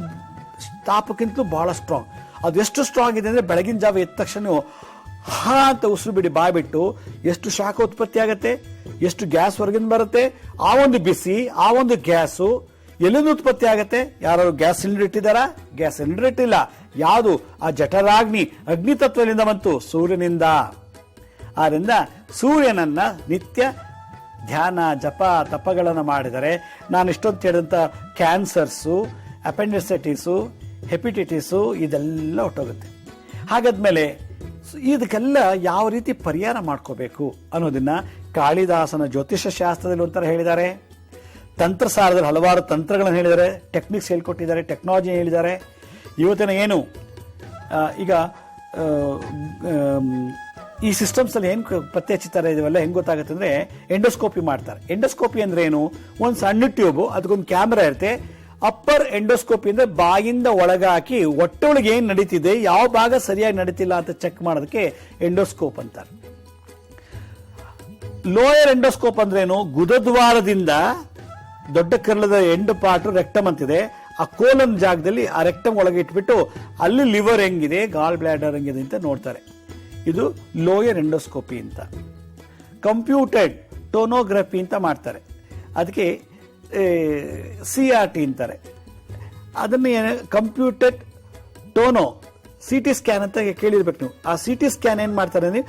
ತಾಪಕ್ಕಿಂತಲೂ ಬಹಳ ಸ್ಟ್ರಾಂಗ್. ಅದು ಎಷ್ಟು ಸ್ಟ್ರಾಂಗ್ ಇದೆ ಅಂದ್ರೆ ಬೆಳಗಿನ ಜಾವ ಎದ್ದ ತಕ್ಷಣ ಹಾ ಅಂತ ಉಸಿರು ಬಿಡಿ ಬಾಯ್ಬಿಟ್ಟು ಎಷ್ಟು ಶಾಖ ಉತ್ಪತ್ತಿ ಆಗತ್ತೆ, ಎಷ್ಟು ಗ್ಯಾಸ್ ಹೊರಗಿಂದ ಬರುತ್ತೆ. ಆ ಒಂದು ಬಿಸಿ, ಆ ಒಂದು ಗ್ಯಾಸು ಎಲ್ಲಿಂದ ಉತ್ಪತ್ತಿ ಆಗತ್ತೆ? ಯಾರು ಗ್ಯಾಸ್ ಸಿಲಿಂಡರ್ ಇಟ್ಟಿದಾರಾ? ಗ್ಯಾಸ್ ಸಿಲಿಂಡರ್ ಇಟ್ಟಿಲ್ಲ. ಯಾವುದು? ಆ ಜಠರಾಗ್ನಿ ಅಗ್ನಿ ತತ್ವದಿಂದ ಬಂತು, ಸೂರ್ಯನಿಂದ. ಆದ್ರಿಂದ ಸೂರ್ಯನನ್ನ ನಿತ್ಯ ಧ್ಯಾನ, ಜಪ, ತಪಗಳನ್ನು ಮಾಡಿದರೆ ನಾನು ಇಷ್ಟೊಂದು ಹೇಳಿದಂತ ಕ್ಯಾನ್ಸರ್ಸು, ಅಪೆಂಡಿಸೈಟಿಸು, ಹೆಪಟೈಟಿಸು ಇದೆಲ್ಲ ಹೊಟ್ಟೋಗುತ್ತೆ. ಹಾಗಾದ್ಮೇಲೆ ಇದಕ್ಕೆಲ್ಲ ಯಾವ ರೀತಿ ಪರಿಹಾರ ಮಾಡ್ಕೋಬೇಕು ಅನ್ನೋದನ್ನ ಕಾಳಿದಾಸನ ಜ್ಯೋತಿಷ್ಯ ಶಾಸ್ತ್ರದಲ್ಲಿ ಒಂಥರ ಹೇಳಿದ್ದಾರೆ. ತಂತ್ರಸಾರದಲ್ಲಿ ಹಲವಾರು ತಂತ್ರಗಳನ್ನು ಹೇಳಿದ್ದಾರೆ, ಟೆಕ್ನಿಕ್ಸ್ ಹೇಳ್ಕೊಟ್ಟಿದ್ದಾರೆ, ಟೆಕ್ನಾಲಜಿ ಹೇಳಿದ್ದಾರೆ. ಇವತ್ತಿನ ಏನು ಈಗ ಈ ಸಿಸ್ಟಮ್ಸ್ ಅಲ್ಲಿ ಏನ್ ಪತ್ತೆ ಹಚ್ಚುತ್ತಾರೆ, ಇದೆಲ್ಲ ಹೆಂಗ್ ಗೊತ್ತಾಗುತ್ತೆ ಅಂದ್ರೆ ಎಂಡೋಸ್ಕೋಪಿ ಮಾಡ್ತಾರೆ. ಎಂಡೋಸ್ಕೋಪಿ ಅಂದ್ರೆ ಏನು? ಒಂದು ಸಣ್ಣ ಟ್ಯೂಬ್, ಅದಕ್ಕೊಂದು ಕ್ಯಾಮ್ರಾ ಇರುತ್ತೆ. ಅಪ್ಪರ್ ಎಂಡೋಸ್ಕೋಪಿ ಅಂದ್ರೆ ಬಾಯಿಂದ ಒಳಗಾಕಿ ಹೊಟ್ಟೆ ಒಳಗೆ ಏನ್ ನಡೀತಿದೆ, ಯಾವ ಭಾಗ ಸರಿಯಾಗಿ ನಡೀತಿಲ್ಲ ಅಂತ ಚೆಕ್ ಮಾಡೋದಕ್ಕೆ ಎಂಡೋಸ್ಕೋಪ್ ಅಂತಾರೆ. ಲೋಯರ್ ಎಂಡೋಸ್ಕೋಪ್ ಅಂದ್ರೇನು? ಗುದದ್ವಾರದಿಂದ ದೊಡ್ಡ ಕರ್ಲದ ಎಂಡ್ ಪಾರ್ಟ್ ರೆಕ್ಟಮ್ ಅಂತಿದೆ, ಆ ಕೋಲನ್ ಜಾಗದಲ್ಲಿ ಆ ರೆಕ್ಟಮ್ ಒಳಗೆ ಇಟ್ಬಿಟ್ಟು ಅಲ್ಲಿ ಲಿವರ್ ಹೆಂಗಿದೆ, ಗಾಲ್ ಬ್ಲಾಡರ್ ಹೆಂಗಿದೆ ಅಂತ ನೋಡ್ತಾರೆ. ಇದು ಲೋಯರ್ ಎಂಡೋಸ್ಕೋಪಿ ಅಂತ. ಕಂಪ್ಯೂಟೆಡ್ ಟೋನೋಗ್ರಫಿ ಅಂತ ಮಾಡ್ತಾರೆ, ಅದಕ್ಕೆ CRT ಅಂತಾರೆ. ಅದನ್ನ ಕಂಪ್ಯೂಟೆಡ್ ಟೋನೋ CT ಸ್ಕ್ಯಾನ್ ಅಂತ ಕೇಳಿರ್ಬೇಕು ನೀವು. ಆ CT ಸ್ಕ್ಯಾನ್ ಏನ್ ಮಾಡ್ತಾರೆ ಅಂದ್ರೆ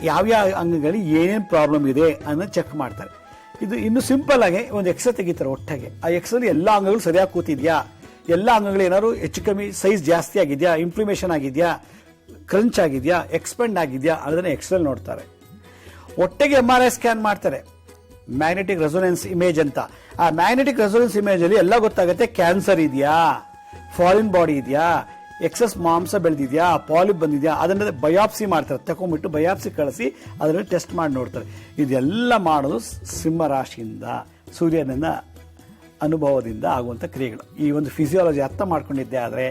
ಯಾವ್ಯಾವ ಅಂಗಗಳಲ್ಲಿ ಏನೇನು ಪ್ರಾಬ್ಲಮ್ ಇದೆ ಅನ್ನೋ ಚೆಕ್ ಮಾಡ್ತಾರೆ. ಇದು ಇನ್ನು ಸಿಂಪಲ್ ಆಗಿ ಒಂದು ಎಕ್ಸ್ರೇ ತೆಗಿತಾರೆ ಒಟ್ಟಾಗೆ. ಆ ಎಕ್ಸ್ರಲ್ಲಿ ಎಲ್ಲಾ ಅಂಗಗಳು ಸರಿಯಾಗಿ ಕೂತಿದ್ಯಾ, ಎಲ್ಲಾ ಅಂಗಗಳು ಏನಾದ್ರು ಹೆಚ್ಚು ಕಮ್ಮಿ ಸೈಜ್ ಜಾಸ್ತಿ ಆಗಿದ್ಯಾ, ಇನ್ಫ್ಲಮೇಷನ್ ಆಗಿದ್ಯಾ, ಕ್ರಂಚ್ ಆಗಿದ್ಯಾ, ಎಕ್ಸ್ಪೆಂಡ್ ಆಗಿದ್ಯಾ ಅದನ್ನ ಎಕ್ಸ್ರೇ ನೋಡ್ತಾರೆ. ಒಟ್ಟಿಗೆ MRI ಸ್ಕ್ಯಾನ್ ಮಾಡ್ತಾರೆ, ಮ್ಯಾಗ್ನೆಟಿಕ್ ರೆಸೊನೆನ್ಸ್ ಇಮೇಜ್ ಅಂತ. ಆ ಮ್ಯಾಗ್ನೆಟಿಕ್ ರೆಸೊನೆನ್ಸ್ ಇಮೇಜ್ ಅಲ್ಲಿ ಎಲ್ಲ ಗೊತ್ತಾಗುತ್ತೆ. ಕ್ಯಾನ್ಸರ್ ಇದೆಯಾ, ಫಾರಿನ್ ಬಾಡಿ ಇದೆಯಾ, ಎಕ್ಸಸ್ ಮಾಂಸ ಬೆಳೆದಿದ್ಯಾ, ಪಾಲಿಪ್ ಬಂದಿದ್ಯಾ, ಅದನ್ನ ಬಯಾಪ್ಸಿ ಮಾಡ್ತಾರೆ. ತಕೊಂಡ್ಬಿಟ್ಟು ಬಯಾಪ್ಸಿ ಕಳಿಸಿ ಅದನ್ನ ಟೆಸ್ಟ್ ಮಾಡಿ ನೋಡ್ತಾರೆ. ಇದೆಲ್ಲ ಮಾಡೋದು ಸಿಂಹ ರಾಶಿಯಿಂದ, ಸೂರ್ಯನಿಂದ ಅನುಭವದಿಂದ ಆಗುವಂತ ಕ್ರಿಯೆಗಳು. ಈ ಒಂದು ಫಿಸಿಯಾಲಜಿ ಅರ್ಥ ಮಾಡ್ಕೊಂಡಿದ್ದೆ ಆದ್ರೆ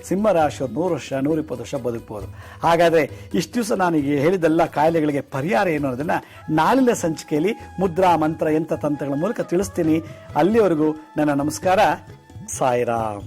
ಸಿಂಹ ರಾಶಿಯವರು 100 ವರ್ಷ 120 ವರ್ಷ ಬದುಕಬಹುದು. ಹಾಗಾದ್ರೆ ಇಷ್ಟು ದಿವಸ ನಾನು ಹೇಳಿದೆಲ್ಲ ಕಾಯಿಲೆಗಳಿಗೆ ಪರಿಹಾರ ಏನು ಅನ್ನೋದನ್ನ ನಾಳಿನ ಸಂಚಿಕೆಯಲ್ಲಿ ಮುದ್ರಾ, ಮಂತ್ರ, ಯಂತ್ರ, ತಂತ್ರಗಳ ಮೂಲಕ ತಿಳಿಸ್ತೀನಿ. ಅಲ್ಲಿವರೆಗೂ ನನ್ನ ನಮಸ್ಕಾರ. ಸಾಯಿರಾಮ್.